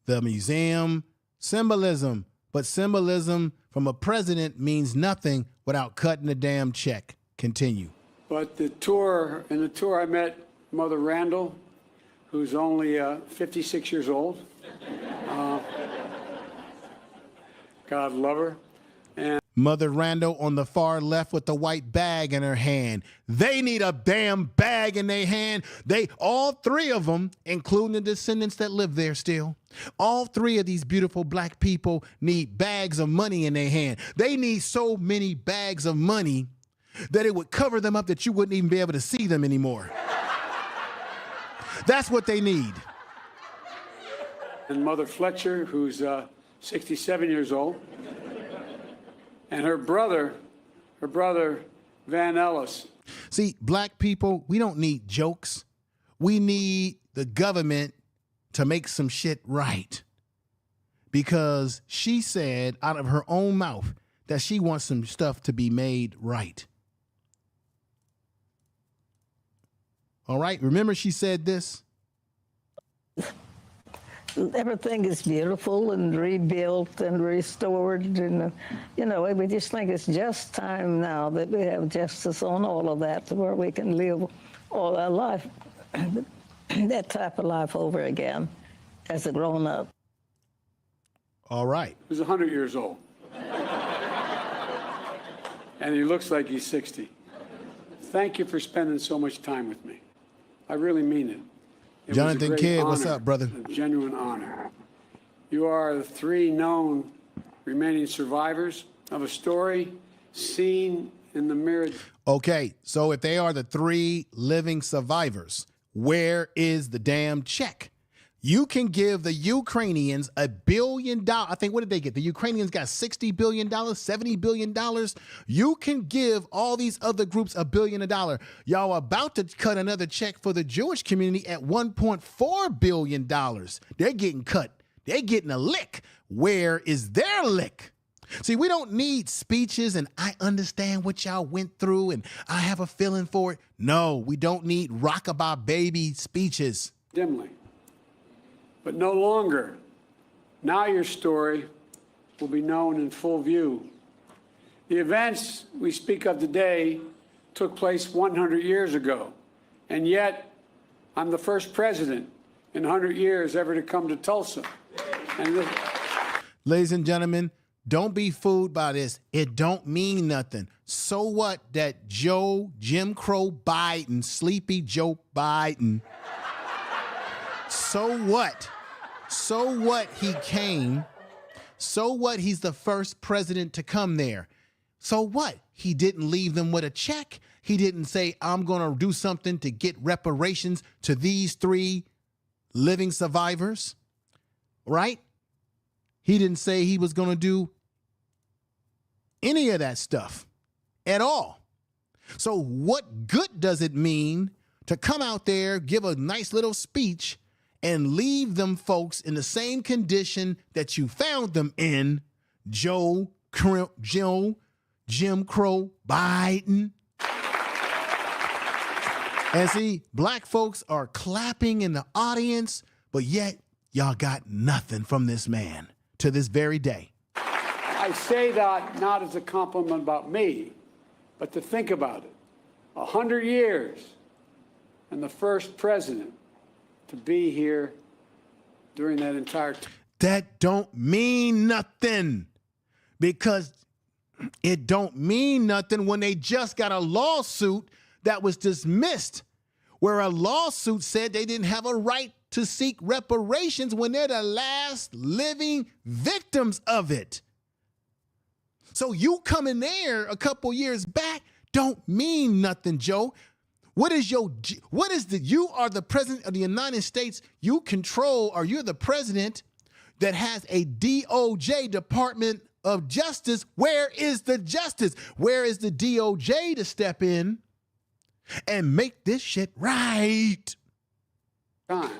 the museum. Symbolism. But symbolism from a president means nothing without cutting a damn check. Continue. But in the tour, I met Mother Randall, who's only 56 years old. God love her. And Mother Randall on the far left with the white bag in her hand. They need a damn bag in their hand. All three of them, including the descendants that live there still, all three of these beautiful black people need bags of money in their hand. They need so many bags of money that it would cover them up that you wouldn't even be able to see them anymore. That's what they need. And Mother Fletcher, who's 67 years old. And her brother, Van Ellis. See, black people, we don't need jokes. We need the government to make some shit right. Because she said out of her own mouth that she wants some stuff to be made right. All right, remember she said this? Everything is beautiful and rebuilt and restored, and we just think it's just time now that we have justice on all of that, where we can live all our life, that type of life over again as a grown-up. All right. He's 100 years old. And he looks like he's 60. Thank you for spending so much time with me. I really mean it. It Jonathan was a great Kidd, what's honor, up, brother? A genuine honor. You are the three known remaining survivors of a story seen in the mirror. Okay, so if they are the three living survivors, where is the damn check? You can give the Ukrainians $1 billion. I think, what did they get? The Ukrainians got $60 billion, $70 billion. You can give all these other groups $1 billion. Y'all are about to cut another check for the Jewish community at $1.4 billion. They're getting cut. They're getting a lick. Where is their lick? See, we don't need speeches and I understand what y'all went through and I have a feeling for it. No, we don't need rockabye baby speeches. Dimly. But no longer. Now your story will be known in full view. The events we speak of today took place 100 years ago, and yet I'm the first president in 100 years ever to come to Tulsa. And ladies and gentlemen, don't be fooled by this. It don't mean nothing. So what that Jim Crow Biden, Sleepy Joe Biden, so what? So what he came? So what he's the first president to come there? So what? He didn't leave them with a check. He didn't say, I'm going to do something to get reparations to these three living survivors, right? He didn't say he was going to do any of that stuff at all. So what good does it mean to come out there, give a nice little speech, and leave them folks in the same condition that you found them in, Jim Crow Biden? And see, black folks are clapping in the audience, but yet y'all got nothing from this man to this very day. I say that not as a compliment about me, but to think about it. 100 years and the first president to be here during that entire time. That don't mean nothing, because it don't mean nothing when they just got a lawsuit that was dismissed, where a lawsuit said they didn't have a right to seek reparations when they're the last living victims of it. So you coming there a couple years back don't mean nothing, Joe. You are the president of the United States. You control, or you're the president that has a DOJ, Department of Justice. Where is the justice? Where is the DOJ to step in and make this shit right? time.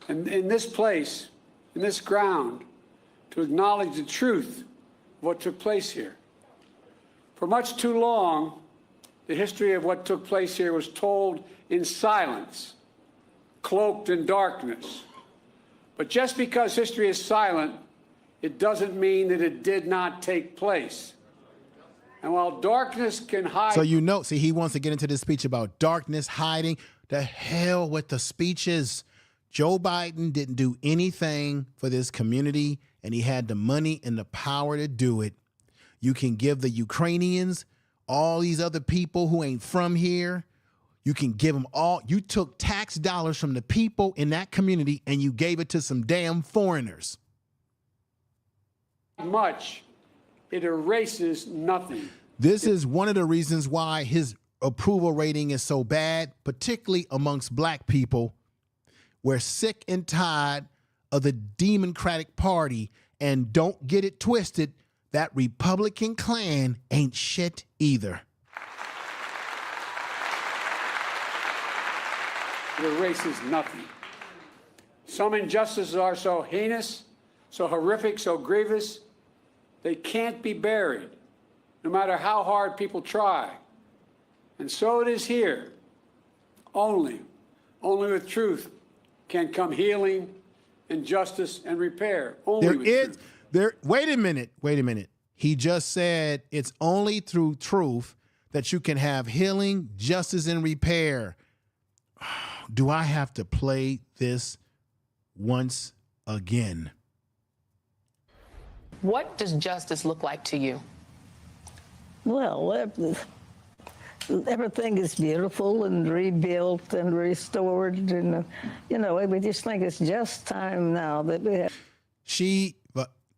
And in this place, in this ground, to acknowledge the truth of what took place here. For much too long, the history of what took place here was told in silence, cloaked in darkness. But just because history is silent, it doesn't mean that it did not take place. And while darkness can hide... So see, he wants to get into this speech about darkness, hiding. The hell with the speeches. Joe Biden didn't do anything for this community, and he had the money and the power to do it. You can give the Ukrainians, all these other people who ain't from here, you can give them all. You took tax dollars from the people in that community and you gave it to some damn foreigners. Much, it erases nothing. This is one of the reasons why his approval rating is so bad, particularly amongst black people. We're sick and tired of the Democratic Party, and don't get it twisted, that Republican Klan ain't shit either. It erases nothing. Some injustices are so heinous, so horrific, so grievous, they can't be buried, no matter how hard people try. And so it is here. Only with truth can come healing and justice and repair. Only with truth. Wait a minute. He just said it's only through truth that you can have healing, justice, and repair. Do I have to play this once again? What does justice look like to you? Well, everything is beautiful and rebuilt and restored, and we just think it's just time now that we have.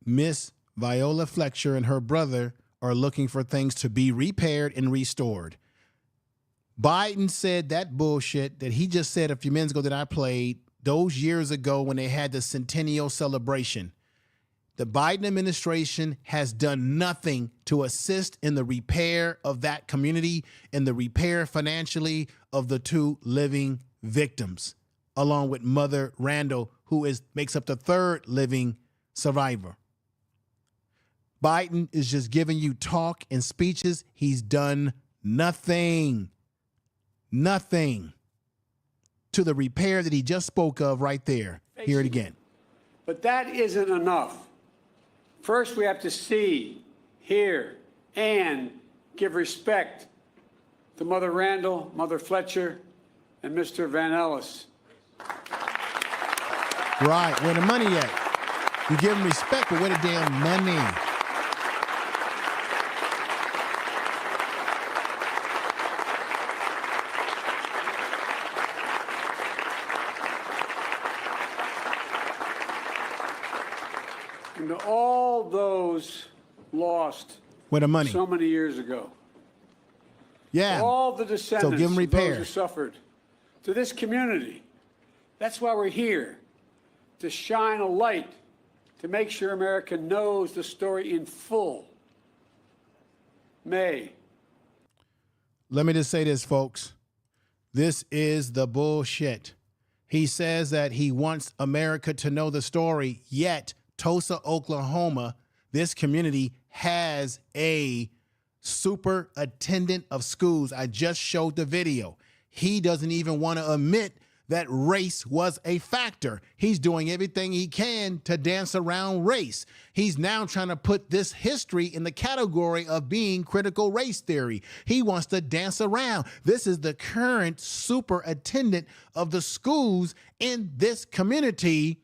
Miss Viola Fletcher and her brother are looking for things to be repaired and restored. Biden said that bullshit that he just said a few minutes ago that I played those years ago when they had the centennial celebration. The Biden administration has done nothing to assist in the repair of that community and the repair financially of the two living victims, along with Mother Randall, who makes up the third living survivor. Biden is just giving you talk and speeches. He's done nothing to the repair that he just spoke of right there. Hear it again. But that isn't enough. First, we have to see, hear, and give respect to Mother Randall, Mother Fletcher, and Mr. Van Ellis. Right, where the money at? You give them respect, but where the damn money? And to all those lost Where the money? so many years ago. Yeah. To all the descendants So give them of repair. those who suffered. To this community. That's why we're here. To shine a light. To make sure America knows the story in full. Let me just say this, folks. This is the bullshit. He says that he wants America to know the story, yet Tulsa, Oklahoma, this community has a superintendent of schools. I just showed the video. He doesn't even want to admit that race was a factor. He's doing everything he can to dance around race. He's now trying to put this history in the category of being critical race theory. He wants to dance around. This is the current superintendent of the schools in this community.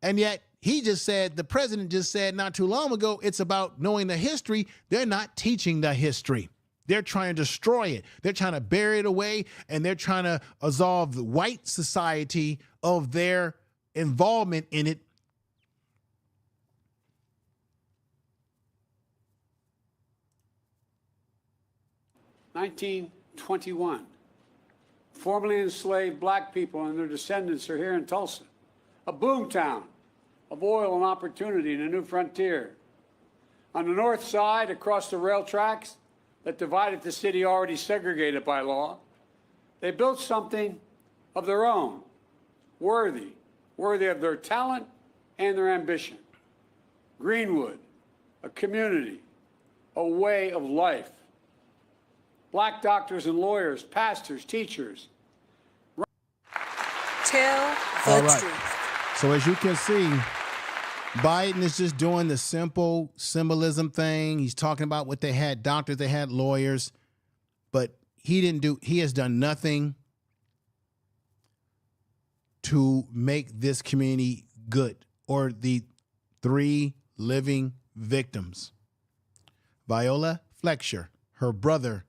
And yet the president just said not too long ago, it's about knowing the history. They're not teaching the history. They're trying to destroy it. They're trying to bury it away, and they're trying to absolve the white society of their involvement in it. (1921). Formerly enslaved black people and their descendants are here in Tulsa, a boomtown of oil and opportunity and a new frontier. On the north side, across the rail tracks that divided the city already segregated by law, they built something of their own, worthy of their talent and their ambition. Greenwood, a community, a way of life. Black doctors and lawyers, pastors, teachers. Tell the truth. So as you can see, Biden is just doing the simple symbolism thing. He's talking about what they had doctors, they had lawyers, but he has done nothing to make this community good, or the 3 living victims. Viola Fletcher, her brother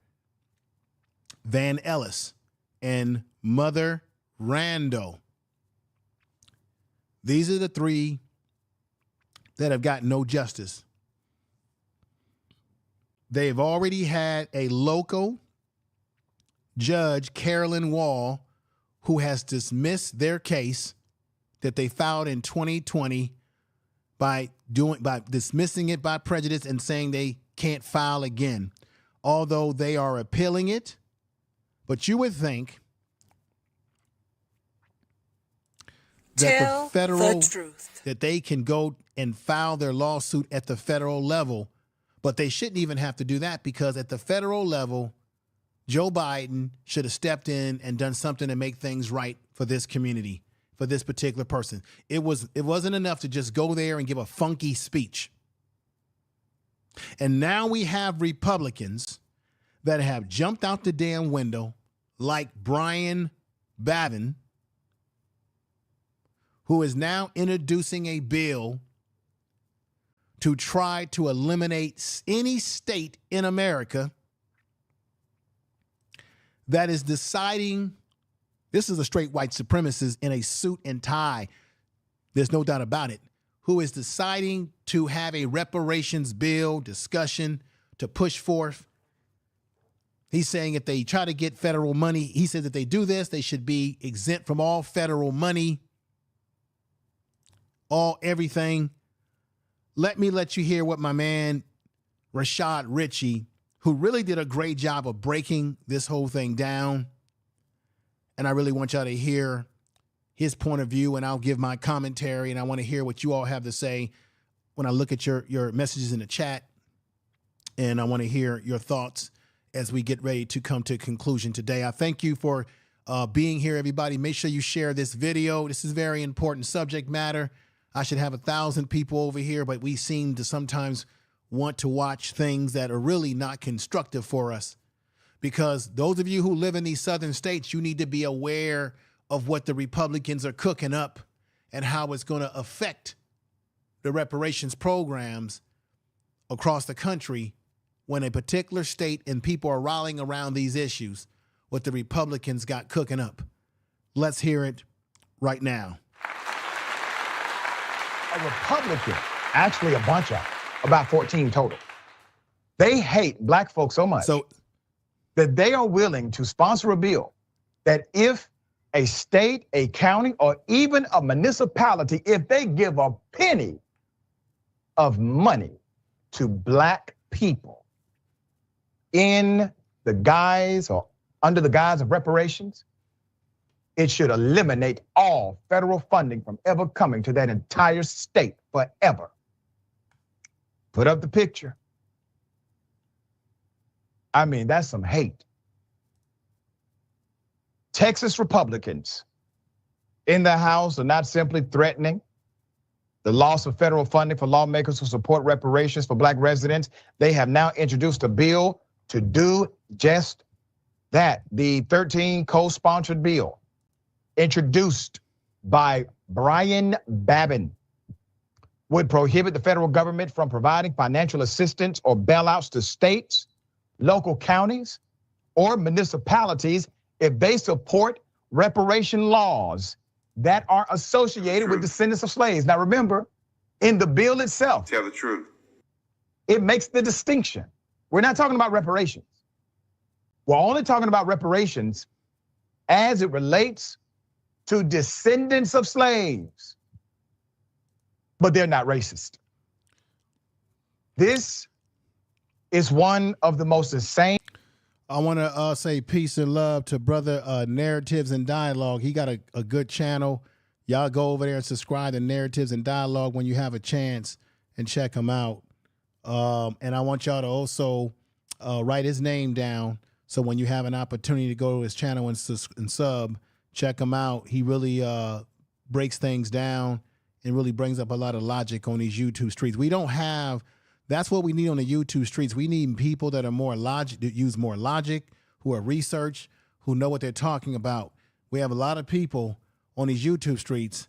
Van Ellis, and mother Rando. These are the 3 that have got no justice. They've already had a local judge, Carolyn Wall, who has dismissed their case that they filed in 2020 by dismissing it by prejudice and saying they can't file again, although they are appealing it. But you would think that that they can go and file their lawsuit at the federal level, but they shouldn't even have to do that, because at the federal level, Joe Biden should have stepped in and done something to make things right for this community, for this particular person. It wasn't enough to just go there and give a funky speech. And now we have Republicans that have jumped out the damn window, like Brian Babin, who is now introducing a bill to try to eliminate any state in America that is deciding, this is a straight white supremacist in a suit and tie, there's no doubt about it, who is deciding to have a reparations bill discussion to push forth. He's saying if they try to get federal money, he says if they do this, they should be exempt from all federal money, everything. Let you hear what my man Rashad Ritchie, who really did a great job of breaking this whole thing down, and I really want y'all to hear his point of view, and I'll give my commentary, and I want to hear what you all have to say when I look at your messages in the chat, and I want to hear your thoughts as we get ready to come to a conclusion today. I thank you for being here, everybody. Make sure you share this video. This is very important subject matter. I should have 1,000 people over here, but we seem to sometimes want to watch things that are really not constructive for us. Because those of you who live in these southern states, you need to be aware of what the Republicans are cooking up and how it's going to affect the reparations programs across the country when a particular state and people are rallying around these issues, what the Republicans got cooking up. Let's hear it right now. A Republican, actually a bunch of them, about 14 total. They hate black folks so much that they are willing to sponsor a bill that if a state, a county, or even a municipality, if they give a penny of money to black people in the guise or under the guise of reparations, it should eliminate all federal funding from ever coming to that entire state forever. Put up the picture. I mean, that's some hate. Texas Republicans in the House are not simply threatening the loss of federal funding for lawmakers who support reparations for black residents. They have now introduced a bill to do just that. The 13 co-sponsored bill introduced by Brian Babin would prohibit the federal government from providing financial assistance or bailouts to states, local counties, or municipalities if they support reparation laws that are associated with descendants of slaves. Now remember, in the bill itself, tell the truth, it makes the distinction. We're not talking about reparations. We're only talking about reparations as it relates to descendants of slaves, but they're not racist. This is one of the most insane. I want to say peace and love to brother Narratives and Dialogue. He got a good channel. Y'all go over there and subscribe to Narratives and Dialogue when you have a chance and check him out. And I want y'all to also write his name down. So when you have an opportunity to go to his channel and sub, check him out. He really breaks things down and really brings up a lot of logic on these YouTube streets. We don't have, that's what we need on the YouTube streets. We need people that are more logic, that use more logic, who are research, who know what they're talking about. We have a lot of people on these YouTube streets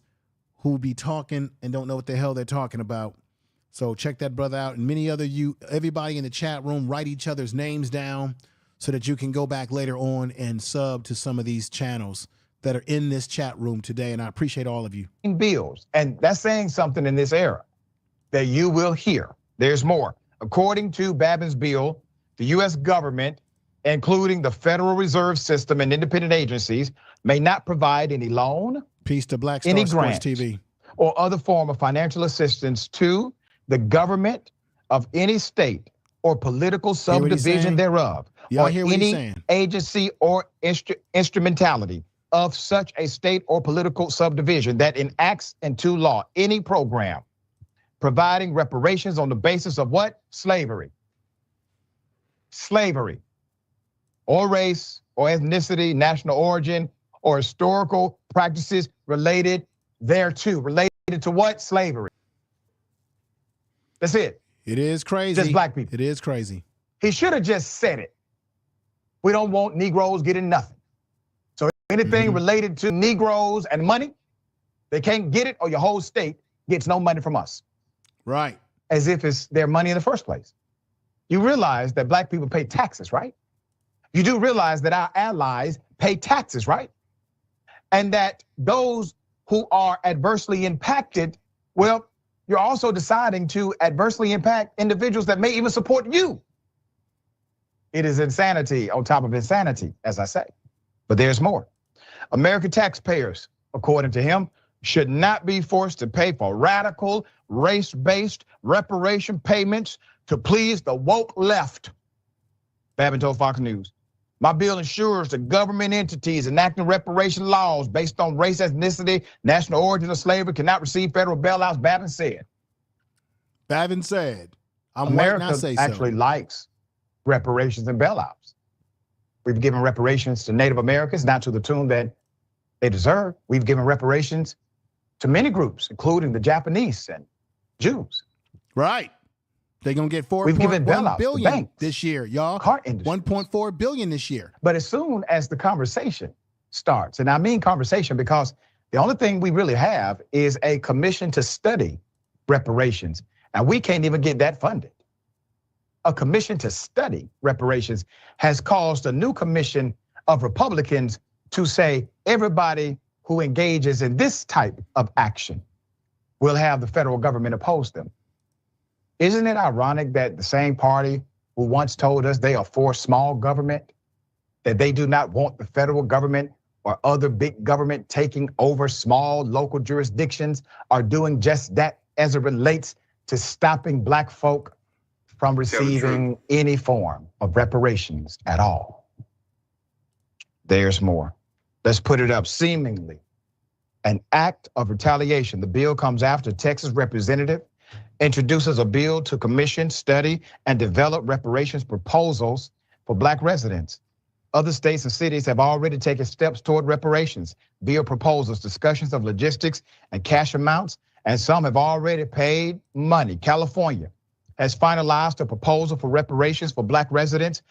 who be talking and don't know what the hell they're talking about. So check that brother out. And many other everybody in the chat room, write each other's names down so that you can go back later on and sub to some of these channels that are in this chat room today. And I appreciate all of you. Bills, and that's saying something in this era that you will hear. There's more. According to Babin's bill, the U.S. government, including the Federal Reserve System and independent agencies, may not provide any loan, Peace to Black Star any Sports grant, TV, or other form of financial assistance to the government of any state or political subdivision thereof, Y'all or hear what he's any saying? agency or instrumentality of such a state or political subdivision that enacts into law any program providing reparations on the basis of what? Slavery. Slavery, or race, or ethnicity, national origin, or historical practices related thereto. Related to what? Slavery. That's it. It is crazy. Just black people. It is crazy. He should have just said it. We don't want Negroes getting nothing. So anything related to Negroes and money, they can't get it, or your whole state gets no money from us. Right. As if it's their money in the first place. You realize that black people pay taxes, right? You do realize that our allies pay taxes, right? And that those who are adversely impacted, well, you're also deciding to adversely impact individuals that may even support you. It is insanity on top of insanity, as I say. But there's more. American taxpayers, according to him, should not be forced to pay for radical, race-based reparation payments to please the woke left. Babin told Fox News, my bill ensures that government entities enacting reparation laws based on race, ethnicity, national origin, or slavery cannot receive federal bailouts, Babin said. Babin said, America actually likes reparations and bailouts. We've given reparations to Native Americans, not to the tune that they deserve. We've given reparations to many groups, including the Japanese and Jews. Right. They're going to get $4.1 billion this year, y'all. Car industry. $1.4 billion this year. But as soon as the conversation starts, and I mean conversation because the only thing we really have is a commission to study reparations. And we can't even get that funded. A commission to study reparations has caused a new commission of Republicans to say everybody who engages in this type of action will have the federal government oppose them. Isn't it ironic that the same party who once told us they are for small government, that they do not want the federal government or other big government taking over small local jurisdictions, are doing just that as it relates to stopping black folk from receiving any form of reparations at all? There's more. Let's put it up. Seemingly an act of retaliation. The bill comes after Texas representative introduces a bill to commission, study, and develop reparations proposals for black residents. Other states and cities have already taken steps toward reparations, bill proposals, discussions of logistics and cash amounts, and some have already paid money. California has finalized a proposal for reparations for black residents.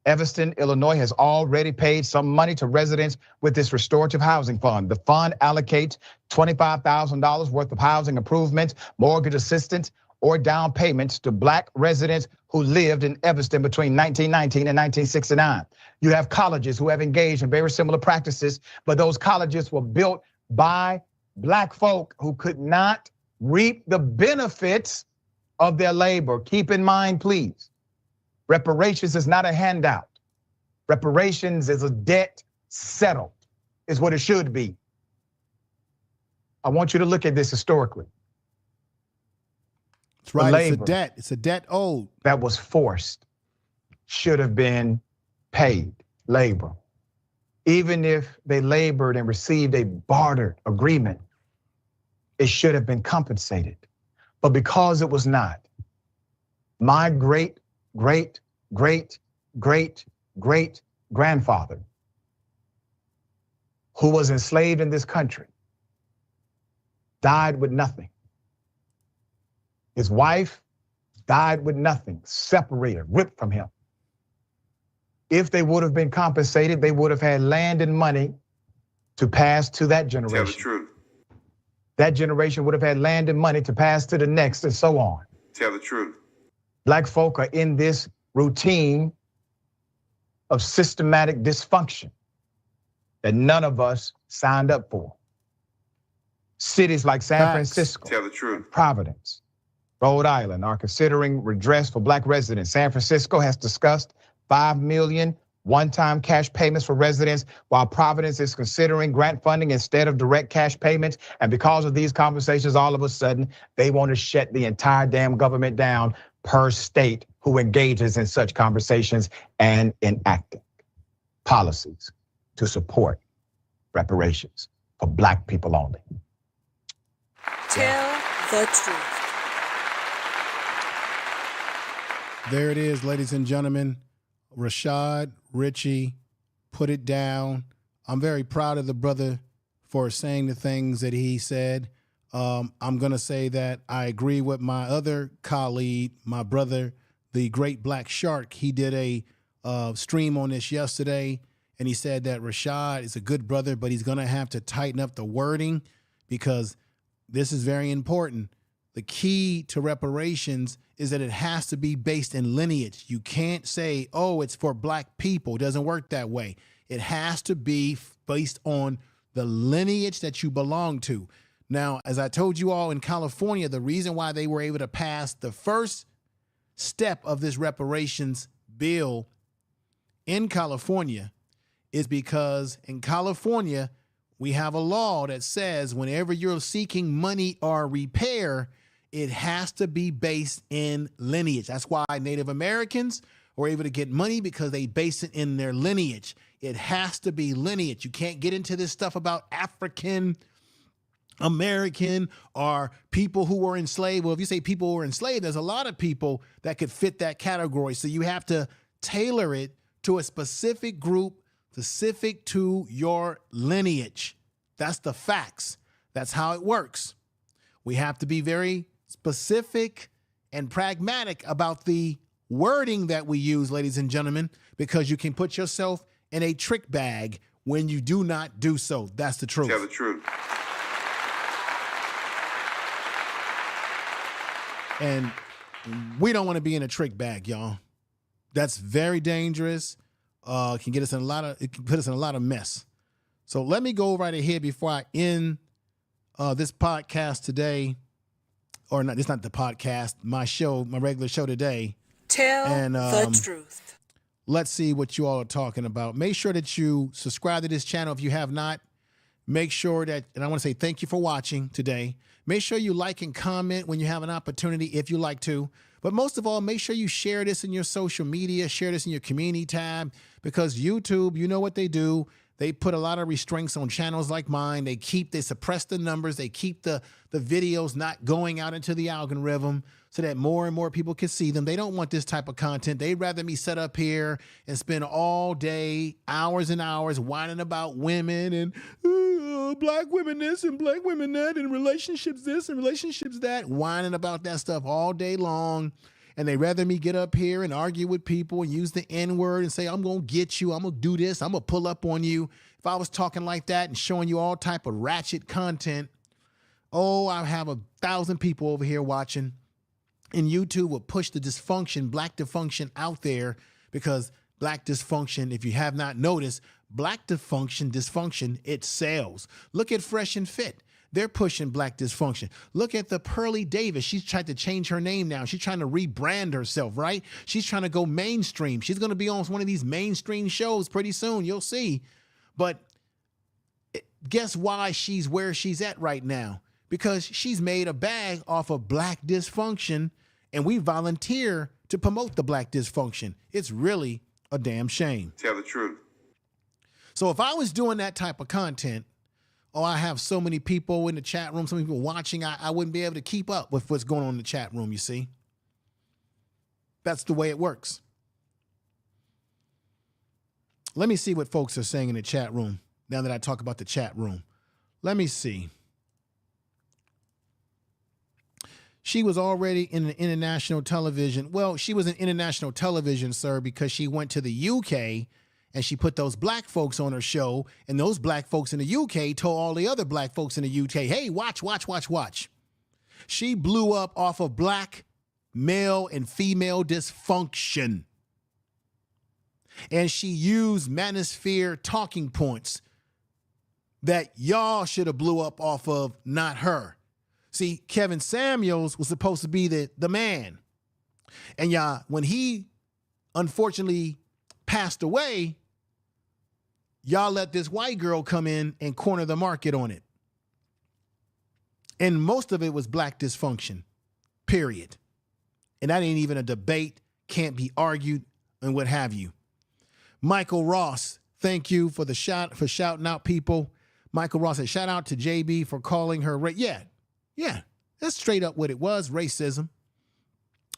Evanston, Illinois has already paid some money to residents with this restorative housing fund. The fund allocates $25,000 worth of housing improvements, mortgage assistance, or down payments to black residents who lived in Evanston between 1919 and 1969. You have colleges who have engaged in very similar practices, but those colleges were built by black folk who could not reap the benefits of their labor. Keep in mind, please, reparations is not a handout. Reparations is a debt settled, is what it should be. I want you to look at this historically. That's right, it's a debt. It's a debt owed. That was forced, should have been paid, labor. Even if they labored and received a barter agreement it should have been compensated. But because it was not, my great, great, great, great, great grandfather, who was enslaved in this country, died with nothing. His wife died with nothing, separated, ripped from him. If they would have been compensated, they would have had land and money to pass to that generation. Tell the truth. That generation would have had land and money to pass to the next, and so on. Tell the truth. Black folk are in this routine of systematic dysfunction that none of us signed up for. Cities like San Francisco, Tell the truth. Providence, Rhode Island are considering redress for Black residents. San Francisco has discussed $5 million one-time cash payments for residents, while Providence is considering grant funding instead of direct cash payments. And because of these conversations, all of a sudden, they want to shut the entire damn government down per state who engages in such conversations and enacting policies to support reparations for Black people only. Tell the truth. There it is, ladies and gentlemen. Rashad Richey put it down. I'm very proud of the brother for saying the things that he said. I'm going to say that I agree with my other colleague, my brother, the Great Black Shark. He did a stream on this yesterday, and he said that Rashad is a good brother, but he's going to have to tighten up the wording because this is very important. The key to reparations is that it has to be based in lineage. You can't say, oh, it's for Black people. It doesn't work that way. It has to be based on the lineage that you belong to. Now, as I told you all in California, the reason why they were able to pass the first step of this reparations bill in California is because in California, we have a law that says whenever you're seeking money or repair, it has to be based in lineage. That's why Native Americans were able to get money, because they base it in their lineage. It has to be lineage. You can't get into this stuff about African American or people who were enslaved. Well, if you say people who were enslaved, there's a lot of people that could fit that category. So you have to tailor it to a specific group, specific to your lineage. That's the facts. That's how it works. We have to be very specific and pragmatic about the wording that we use, ladies and gentlemen, because you can put yourself in a trick bag when you do not do so. That's the truth. Tell the truth. And we don't want to be in a trick bag, y'all. That's very dangerous. It can put us in a lot of mess. So let me go right ahead before I end this podcast today, or not, it's not the podcast, my show, my regular show today. Tell the truth. Let's see what you all are talking about. Make sure that you subscribe to this channel if you have not. Make sure that, and I want to say thank you for watching today. Make sure you like and comment when you have an opportunity if you like to. But most of all, make sure you share this in your social media, share this in your community tab, because YouTube, you know what they do. They put a lot of restraints on channels like mine. They suppress the numbers. They keep the videos not going out into the algorithm so that more and more people can see them. They don't want this type of content. They'd rather me sit up here and spend all day, hours and hours, whining about women and Black women this and Black women that and relationships this and relationships that, whining about that stuff all day long. And they rather me get up here and argue with people and use the N-word and say, I'm going to get you, I'm going to do this, I'm going to pull up on you. If I was talking like that and showing you all type of ratchet content, oh, I have 1,000 people over here watching. And YouTube will push the dysfunction, Black dysfunction out there, because Black dysfunction, if you have not noticed, Black dysfunction, it sells. Look at Fresh and Fit. They're pushing Black dysfunction. Look at the Pearly Davis. She's tried to change her name now. She's trying to rebrand herself, right? She's trying to go mainstream. She's going to be on one of these mainstream shows pretty soon. You'll see. But guess why she's where she's at right now? Because she's made a bag off of Black dysfunction, and we volunteer to promote the Black dysfunction. It's really a damn shame. Tell the truth. So if I was doing that type of content, oh, I have so many people in the chat room, so many people watching, I wouldn't be able to keep up with what's going on in the chat room, you see. That's the way it works. Let me see what folks are saying in the chat room now that I talk about the chat room. Let me see. She was already in the international television. Well, she was in international television, sir, because she went to the UK and she put those black folks on her show. And those black folks in the UK told all the other black folks in the UK, hey, watch, watch, watch, watch. She blew up off of black male and female dysfunction. And she used manosphere talking points that y'all should have blew up off of, not her. See, Kevin Samuels was supposed to be the man. And y'all, when he unfortunately passed away, y'all let this white girl come in and corner the market on it. And most of it was black dysfunction, period. And that ain't even a debate, can't be argued, and what have you. Michael Ross, thank you for shouting out people. Michael Ross said, shout out to JB for calling her Yeah, that's straight up what it was, racism.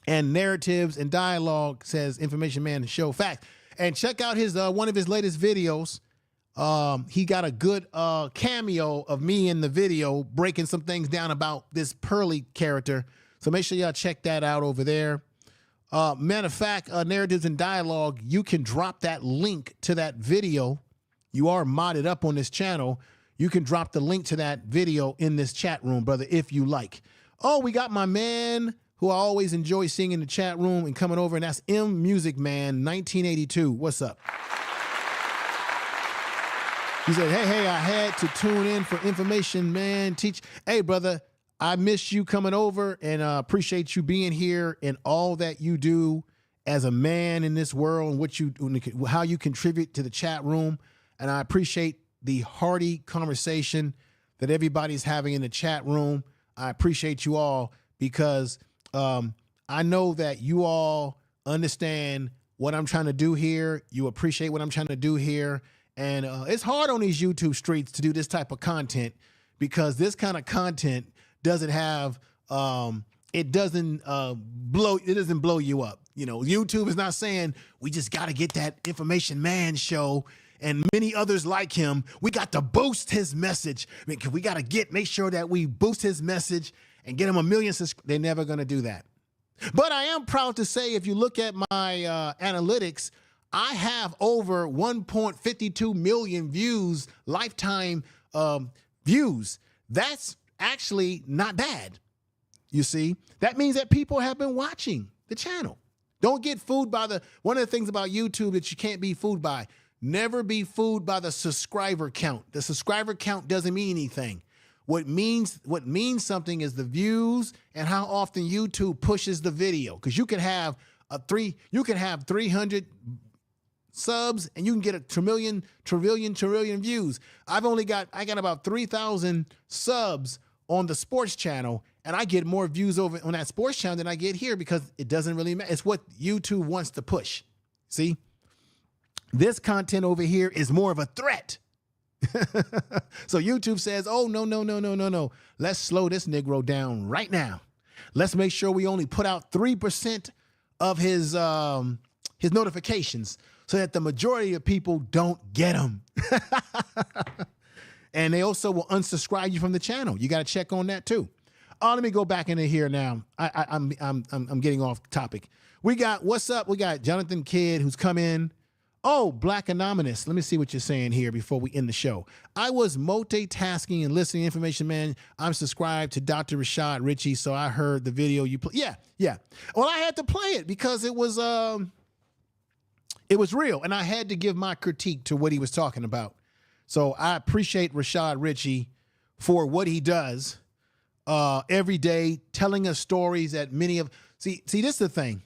And narratives and dialogue, says Information Man show fact. And check out his one of his latest videos. He got a good cameo of me in the video breaking some things down about this Pearly character. So make sure y'all check that out over there. Matter of fact, narratives and dialogue, you can drop that link to that video. You are modded up on this channel. You can drop the link to that video in this chat room, brother, if you like. Oh, we got my man who I always enjoy seeing in the chat room and coming over, and that's M Music Man 1982. What's up? He said, hey, I had to tune in for Information Man teach. Hey, brother, I miss you coming over and appreciate you being here and all that you do as a man in this world and how you contribute to the chat room. And I appreciate the hearty conversation that everybody's having in the chat room. I appreciate you all because I know that you all understand what I'm trying to do here. You appreciate what I'm trying to do here. And it's hard on these YouTube streets to do this type of content because this kind of content doesn't have, it doesn't blow you up. You know, YouTube is not saying we just got to get that Information Man show and many others like him. We got to boost his message. I mean, we got to make sure that we boost his message and get him 1 million subscribers. They're never going to do that. But I am proud to say, if you look at my analytics, I have over 1.52 million views, lifetime views. That's actually not bad. You see, that means that people have been watching the channel. Don't get fooled by one of the things about YouTube that you can't be fooled by. Never be fooled by the subscriber count. The subscriber count doesn't mean anything. What means something is the views and how often YouTube pushes the video. Because you can have 300 subs and you can get a trillion views. I got about 3,000 subs on the sports channel, and I get more views over on that sports channel than I get here because it doesn't really matter. It's what YouTube wants to push. See? This content over here is more of a threat. So YouTube says, oh, no. Let's slow this Negro down right now. Let's make sure we only put out 3% of his notifications so that the majority of people don't get them. And they also will unsubscribe you from the channel. You got to check on that too. Oh, let me go back into here now. I'm getting off topic. We got, what's up? We got Jonathan Kidd who's come in. Oh, Black Anonymous. Let me see what you're saying here before we end the show. I was multitasking and listening to Information Man. I'm subscribed to Dr. Rashad Ritchie, so I heard the video you play. Yeah. Well, I had to play it because it was real, and I had to give my critique to what he was talking about. So I appreciate Rashad Ritchie for what he does every day, telling us stories that many of see. This is the thing.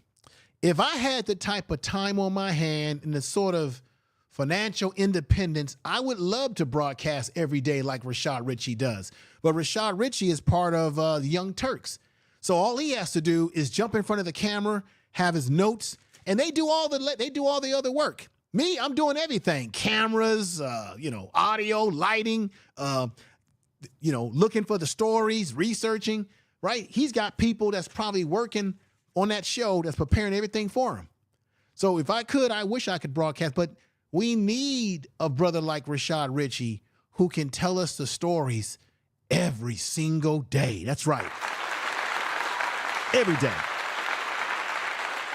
If I had the type of time on my hand and the sort of financial independence, I would love to broadcast every day like Rashad Ritchie does. But Rashad Ritchie is part of the Young Turks. So all he has to do is jump in front of the camera, have his notes, and they do all the other work. Me, I'm doing everything. Cameras, audio, lighting, looking for the stories, researching, right? He's got people that's probably working on that show that's preparing everything for him. So if I could, I wish I could broadcast, but we need a brother like Rashad Ritchie who can tell us the stories every single day. That's right. Every day.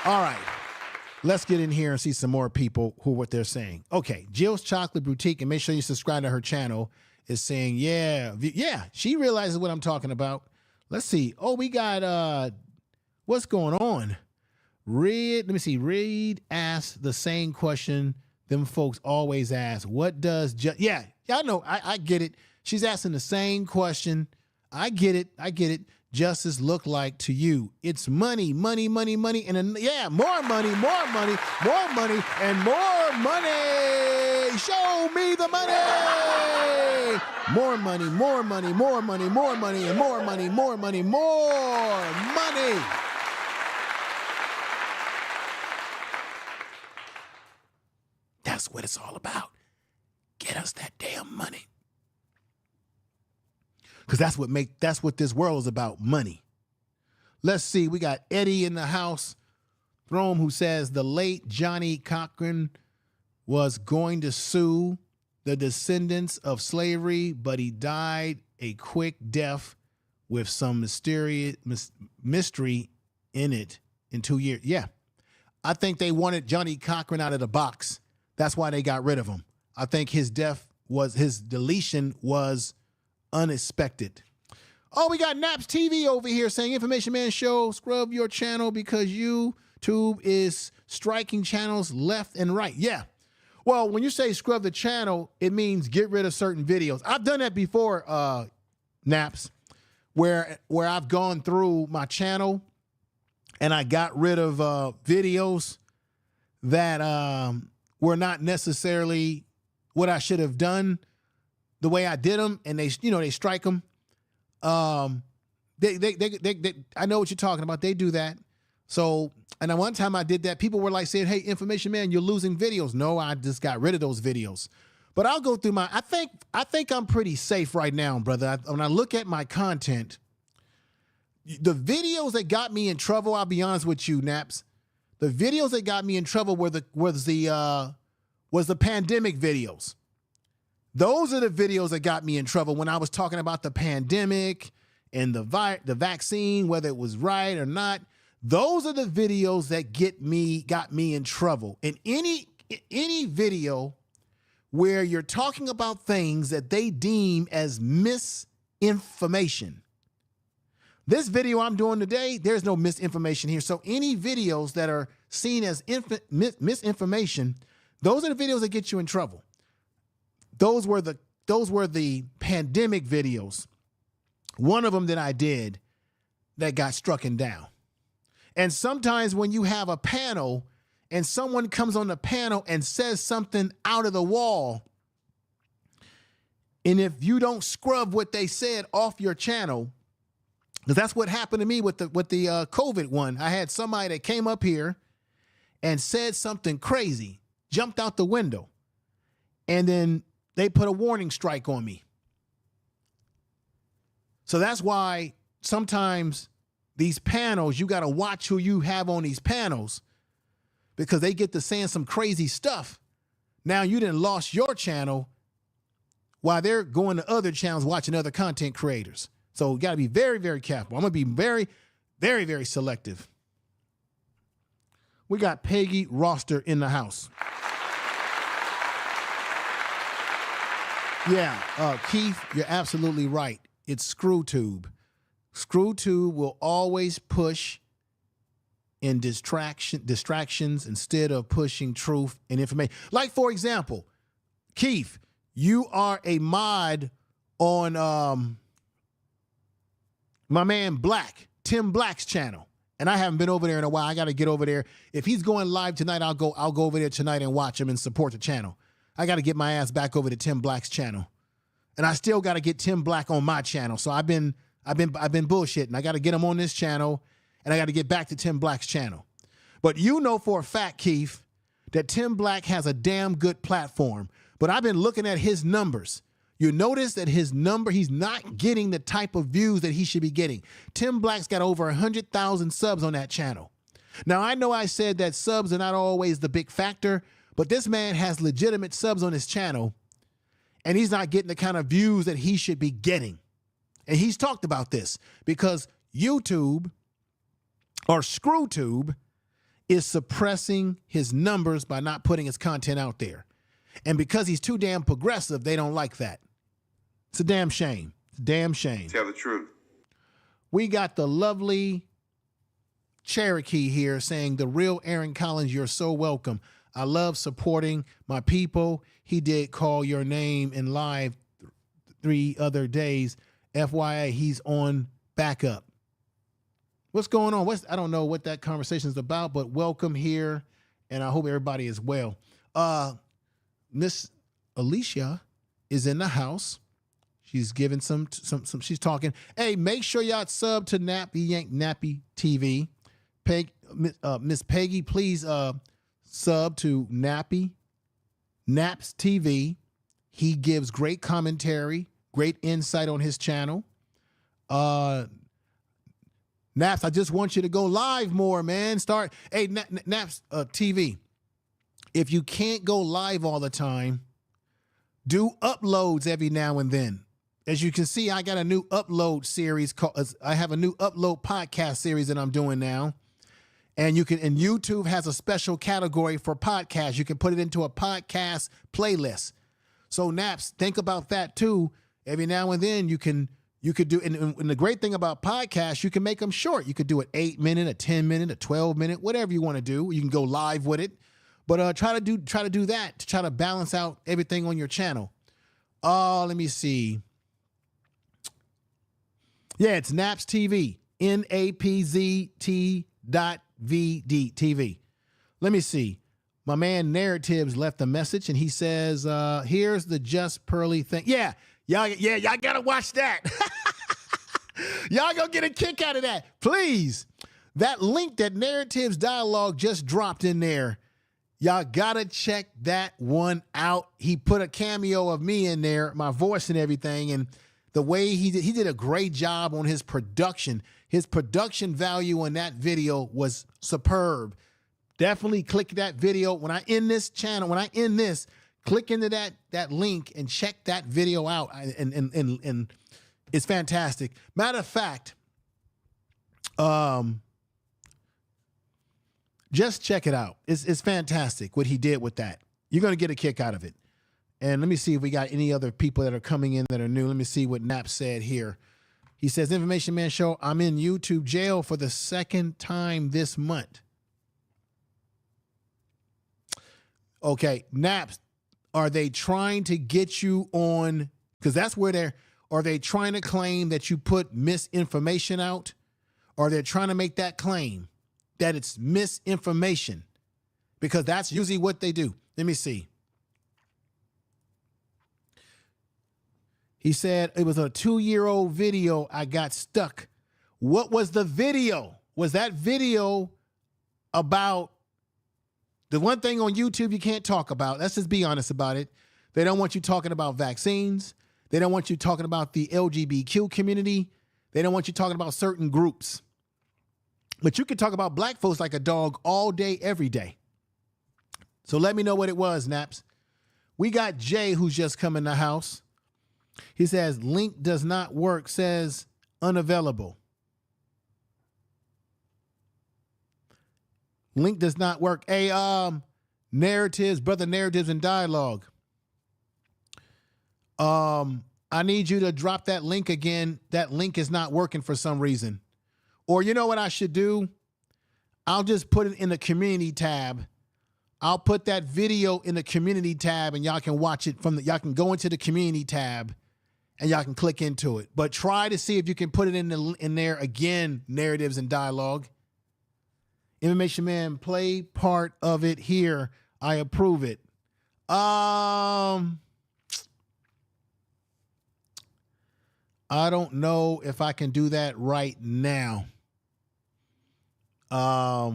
All right. Let's get in here and see some more people what they're saying. Okay. Jill's Chocolate Boutique, and make sure you subscribe to her channel, is saying, yeah, she realizes what I'm talking about. Let's see. Oh, we got, what's going on? Reed asked the same question them folks always ask. What does, yeah, I know. I get it. She's asking the same question. I get it. Justice look like to you? It's money, money, money, money, and more money, more money, more money, and more money. Show me the money. More money, more money, more money, more money, and more money, more money, more money. That's what it's all about. Get us that damn money. Because that's what this world is about, money. Let's see, we got Eddie in the house, Rome, who says the late Johnny Cochran was going to sue the descendants of slavery, but he died a quick death with some mystery in it in 2 years. Yeah, I think they wanted Johnny Cochran out of the box. That's why they got rid of him. I think his deletion was unexpected. Oh, we got Naps TV over here saying, Information Man Show, scrub your channel because YouTube is striking channels left and right. Yeah. Well, when you say scrub the channel, it means get rid of certain videos. I've done that before, Naps, where I've gone through my channel and I got rid of videos that were not necessarily what I should have done the way I did them, and they strike them. I know what you're talking about. They do that. So, and one time I did that. People were like saying, "Hey, Information Man, you're losing videos." No, I just got rid of those videos. But I'll go through I think I'm pretty safe right now, brother. When I look at my content, the videos that got me in trouble, I'll be honest with you, Naps. The videos that got me in trouble was the pandemic videos. Those are the videos that got me in trouble when I was talking about the pandemic and the vaccine, whether it was right or not. Those are the videos that got me in trouble. And any video where you're talking about things that they deem as misinformation. This video I'm doing today, there's no misinformation here. So any videos that are seen as misinformation, those are the videos that get you in trouble. Those were the pandemic videos. One of them that I did that got strucken down. And sometimes when you have a panel and someone comes on the panel and says something out of the wall, and if you don't scrub what they said off your channel, because that's what happened to me with the COVID one. I had somebody that came up here and said something crazy, jumped out the window, and then they put a warning strike on me. So that's why sometimes these panels, you got to watch who you have on these panels, because they get to saying some crazy stuff. Now you done lost your channel while they're going to other channels watching other content creators. So you got to be very, very careful. I'm going to be very, very, very selective. We got Peggy Roster in the house. Yeah, Keith, you're absolutely right. It's ScrewTube. ScrewTube will always push in distractions instead of pushing truth and information. Like, for example, Keith, you are a mod on my man Black, Tim Black's channel. And I haven't been over there in a while. I got to get over there. If he's going live tonight, I'll go over there tonight and watch him and support the channel. I got to get my ass back over to Tim Black's channel. And I still got to get Tim Black on my channel. So I've been bullshitting. I got to get him on this channel, and I got to get back to Tim Black's channel. But you know for a fact, Keith, that Tim Black has a damn good platform. But I've been looking at his numbers. You notice that his number, he's not getting the type of views that he should be getting. Tim Black's got over 100,000 subs on that channel. Now, I know I said that subs are not always the big factor, but this man has legitimate subs on his channel, and he's not getting the kind of views that he should be getting. And he's talked about this because YouTube or ScrewTube is suppressing his numbers by not putting his content out there. And because he's too damn progressive, they don't like that. It's a damn shame. It's a damn shame. Tell the truth. We got the lovely Cherokee here saying, the real Aaron Collins, you're so welcome. I love supporting my people. He did call your name in live 3 other days. FYI, he's on backup. What's going on? I don't know what that conversation is about, but welcome here, and I hope everybody is well. Miss Alicia is in the house. She's giving some. She's talking. Hey, make sure y'all sub to Nappy Yank Nappy TV. Miss Peggy, please sub to Nappy Naps TV. He gives great commentary, great insight on his channel. Naps, I just want you to go live more, man. Hey, Naps TV. If you can't go live all the time, do uploads every now and then. As you can see, I got a new upload series I have a new upload podcast series that I'm doing now. And YouTube has a special category for podcasts. You can put it into a podcast playlist. So Naps, think about that too. Every now and then you could do, and the great thing about podcasts, you can make them short. You could do an 8-minute, a 10-minute, a 12-minute, whatever you want to do. You can go live with it. But try to do that to try to balance out everything on your channel. Let me see. Yeah, it's Naps TV, NAPZT.VD TV. Let me see. My man Narratives left a message, and he says, "Here's the Just Pearly thing." Yeah, y'all gotta watch that. Y'all gonna get a kick out of that, please. That link that Narratives Dialogue just dropped in there. Y'all gotta check that one out. He put a cameo of me in there, my voice and everything, and the way he did a great job on his production. His production value on that video was superb. Definitely click that video. When I end this, click into that link and check that video out. And it's fantastic. Matter of fact, just check it out. It's fantastic what he did with that. You're going to get a kick out of it. And let me see if we got any other people that are coming in that are new. Let me see what Nap said here. He says, Information Man Show, I'm in YouTube jail for the 2nd time this month. Okay, Naps, are they trying to get you on, because that's where are they trying to claim that you put misinformation out? Or they're trying to make that claim that it's misinformation? Because that's usually what they do. Let me see. He said it was a 2-year-old video. I got stuck. What was the video? Was that video about the one thing on YouTube you can't talk about? Let's just be honest about it. They don't want you talking about vaccines. They don't want you talking about the LGBTQ community. They don't want you talking about certain groups. But you can talk about black folks like a dog all day, every day. So let me know what it was, Naps. We got Jay, who's just come in the house. He says, link does not work, says unavailable. Link does not work. Hey, Narratives, brother Narratives and Dialogue. I need you to drop that link again. That link is not working for some reason. Or you know what I should do? I'll just put it in the community tab. I'll put that video in the community tab and y'all can watch it y'all can go into the community tab and y'all can click into it. But try to see if you can put it in there again, Narratives and Dialogue. Information Man, play part of it here. I approve it. I don't know if I can do that right now. I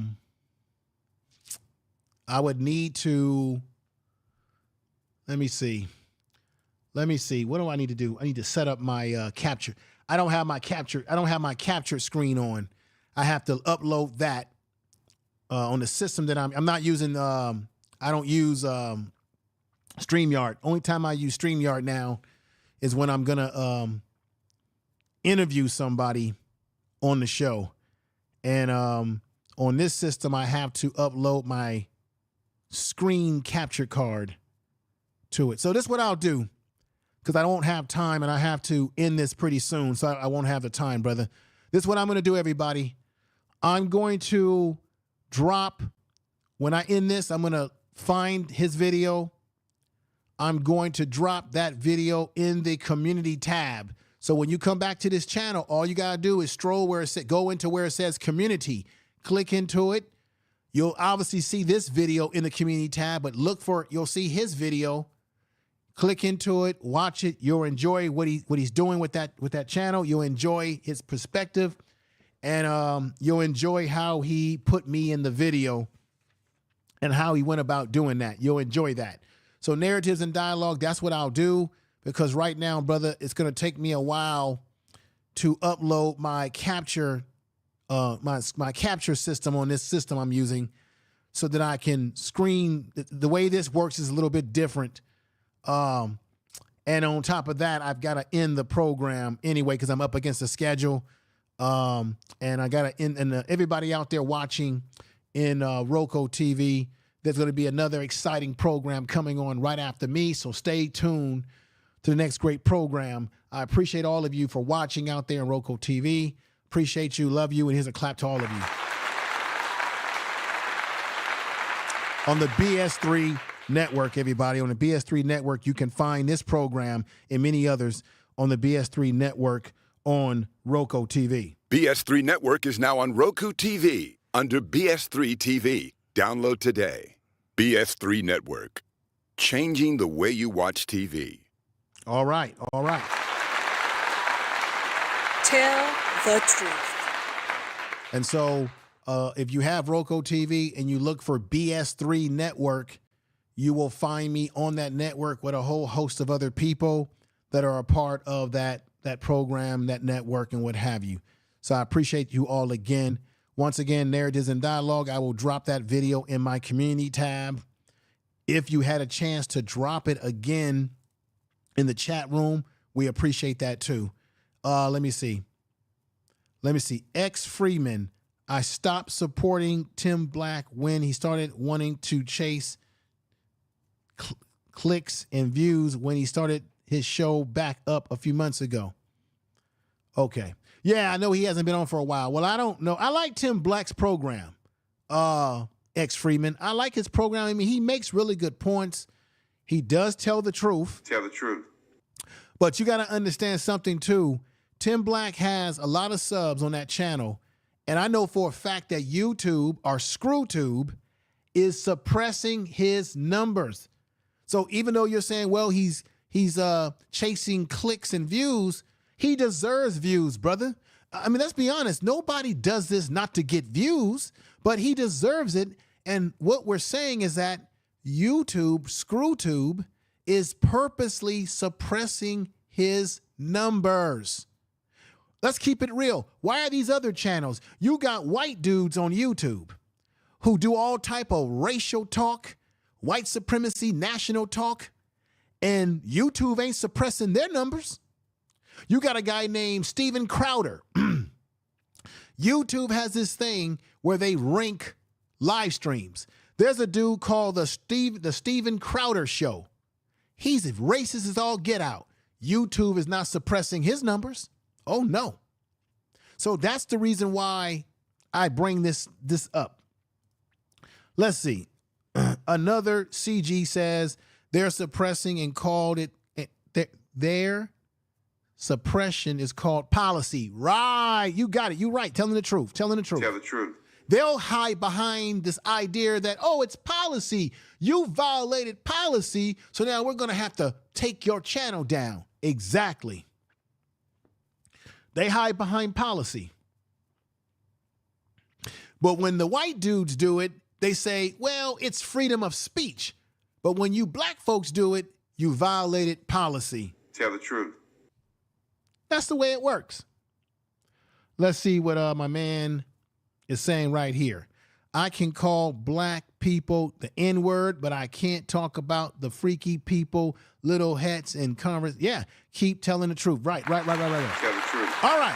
would need to, let me see. Let me see. What do I need to do? I need to set up my capture. I don't have my capture screen on. I have to upload that on the system that I'm not using. I don't use StreamYard. Only time I use StreamYard now is when I'm gonna interview somebody on the show. And on this system, I have to upload my screen capture card to it. So this is what I'll do, because I don't have time and I have to end this pretty soon. So I won't have the time, brother. This is what I'm going to do, everybody. I'm going to drop, when I end this, I'm going to find his video. I'm going to drop that video in the community tab. So when you come back to this channel, all you got to do is stroll where it says, go into where it says community, click into it. You'll obviously see this video in the community tab, but you'll see his video. Click into it, watch it. You'll enjoy what he's doing with that channel. You'll enjoy his perspective, and you'll enjoy how he put me in the video and how he went about doing that. You'll enjoy that. So narratives and dialogue, that's what I'll do, because right now, brother, it's going to take me a while to upload my capture my capture system on this system I'm using, so that I can screen. The way this works is a little bit different. And on top of that, I've got to end the program anyway, because I'm up against the schedule. And I got to end, and everybody out there watching in Roku TV, there's going to be another exciting program coming on right after me. So stay tuned to the next great program. I appreciate all of you for watching out there in Roku TV. Appreciate you, love you, and here's a clap to all of you. On the BS3 network, everybody, on the BS3 network, you can find this program and many others on the BS3 network on Roku TV. BS3 Network is now on Roku TV under BS3 TV. Download today. BS3 Network, changing the way you watch TV. All right, all right. Tell the truth. And so if you have Roku TV and you look for BS3 Network, you will find me on that network with a whole host of other people that are a part of that program, that network, and what have you. So I appreciate you all again. Once again, Narratives and Dialogue, I will drop that video in my community tab. If you had a chance to drop it again in the chat room, we appreciate that too. Let me see. X Freeman, I stopped supporting Tim Black when he started wanting to chase clicks and views when he started his show back up a few months ago. Okay. Yeah, I know he hasn't been on for a while. Well, I don't know. I like Tim Black's program. X Freeman. I like his program. I mean, he makes really good points. He does tell the truth. Tell the truth. But you got to understand something too. Tim Black has a lot of subs on that channel. And I know for a fact that YouTube or ScrewTube is suppressing his numbers. So even though you're saying, well, he's chasing clicks and views, he deserves views, brother. I mean, let's be honest. Nobody does this not to get views, but he deserves it. And what we're saying is that YouTube, ScrewTube, is purposely suppressing his numbers. Let's keep it real. Why are these other channels? You got white dudes on YouTube who do all type of racial talk, white supremacy, national talk, and YouTube ain't suppressing their numbers. You got a guy named Steven Crowder. YouTube has this thing where they rank live streams. There's a dude called the Steven Crowder Show. He's racist as all get out. YouTube is not suppressing his numbers. Oh, no. So that's the reason why I bring this up. Let's see. Another CG says they're suppressing and called it, their suppression is called policy. Right. You got it. You're right. Telling the truth. Telling the truth. Tell the truth. They'll hide behind this idea that, oh, it's policy. You violated policy, so now we're going to have to take your channel down. Exactly. They hide behind policy. But when the white dudes do it, they say, well, it's freedom of speech. But when you black folks do it, you violated policy. Tell the truth. That's the way it works. Let's see what my man is saying right here. I can call black people the N-word, but I can't talk about the freaky people, little hats and converse. Yeah, keep telling the truth. Right. Tell the truth. All right.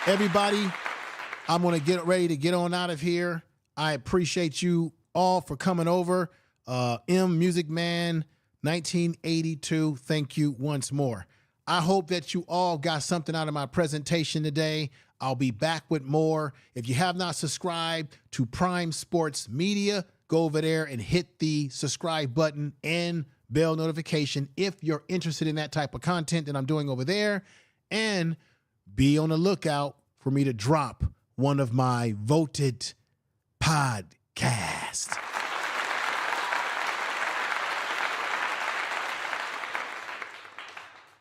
Everybody, I'm going to get ready to get on out of here. I appreciate you all for coming over. M Music Man 1982, thank you once more. I hope that you all got something out of my presentation today. I'll be back with more. If you have not subscribed to Prime Sports Media, go over there and hit the subscribe button and bell notification if you're interested in that type of content that I'm doing over there. And be on the lookout for me to drop one of my voted podcasts.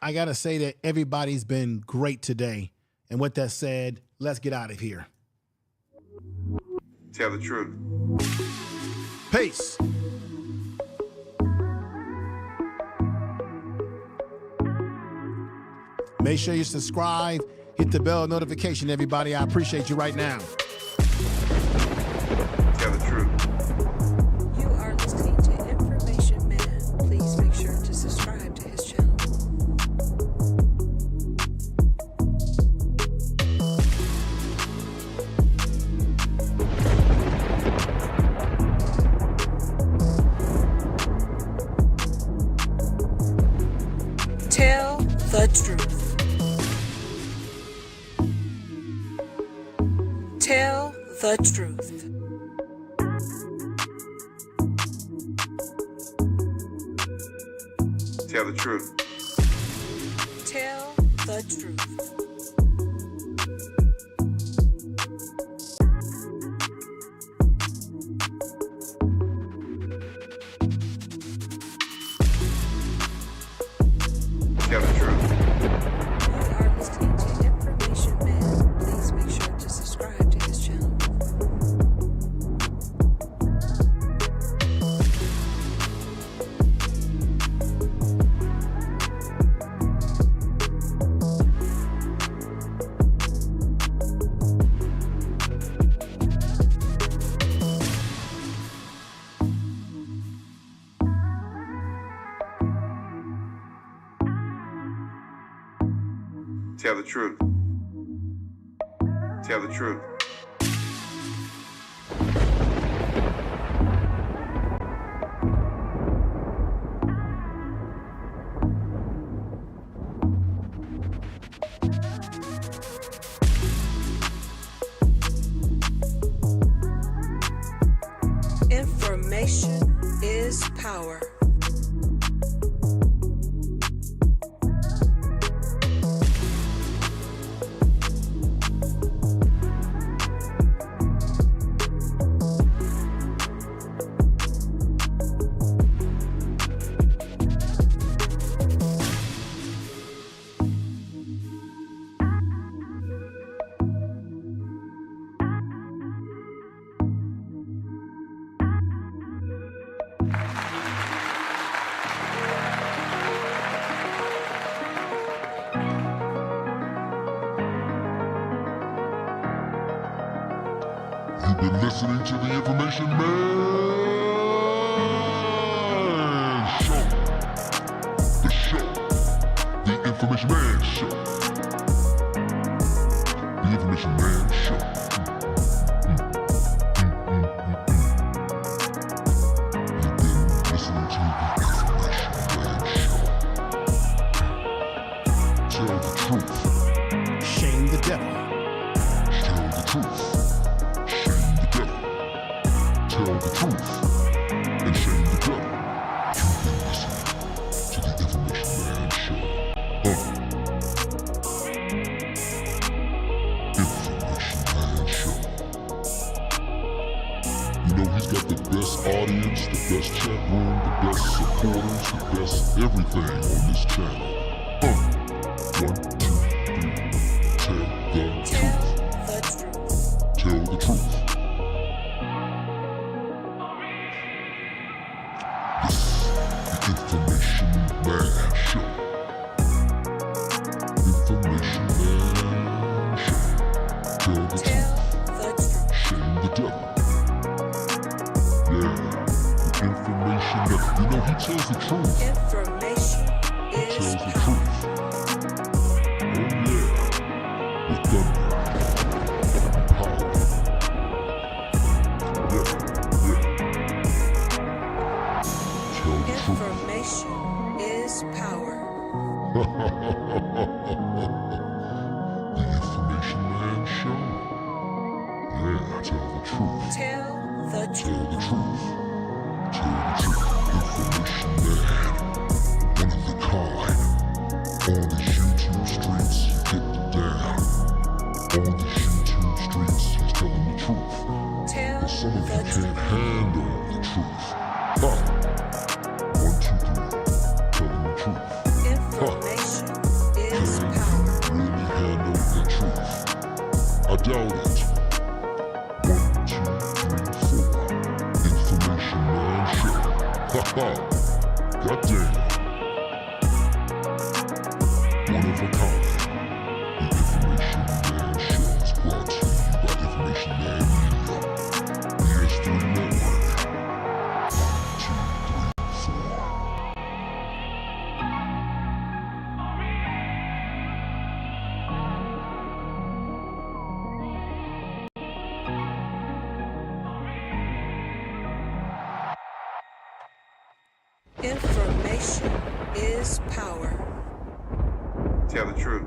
I got to say that everybody's been great today. And with that said, let's get out of here. Tell the truth. Peace. Make sure you subscribe, hit the bell notification, everybody. I appreciate you right now. Tell the truth. You are listening to Information Man. Please make sure to subscribe to his channel. Tell the truth. Tell the truth. Tell the truth. Tell the truth. Tell the truth. You are listening to Information Man. Please make sure to subscribe to his channel. Tell the truth. Tell the truth. Information is power. You've been listening to the Information Man Show. The show. The Information Man Show. The Information Man Show. You've been listening to the Information Man Show. Tell the truth. Shame the devil. Tell the truth. Tell the truth and shame the devil. You've been listening to the Information Man Show. Information Man Show. You know he's got the best audience, the best chat room, the best supporters, the best everything on this channel. 1, 2, 3. Tell the truth. Tell the truth. This tells the truth. Information is Tells the truth. Oh yeah. With thunder. Power. Yeah. Tell the truth. Information is power. The Information Man Show. Yeah, tell the truth. Tell the truth. Tell the truth. Tell the truth. Information Man. One of the kind. On these YouTube streets, you get it down. On these YouTube streets, he's telling the truth. Tell But some of you the can't truth. handle the truth. Ha! 1, 2, 3. Telling the truth. Information is power. Can you really handle the truth? I doubt it. 1, 2, 3, 4. Information Man Show. Ha ha! Goddamn. One of a kind. The Information Man Show is brought to you by Information Man Media. BS3 Network. 1, 2, 3, 4. Information is power. Tell the truth.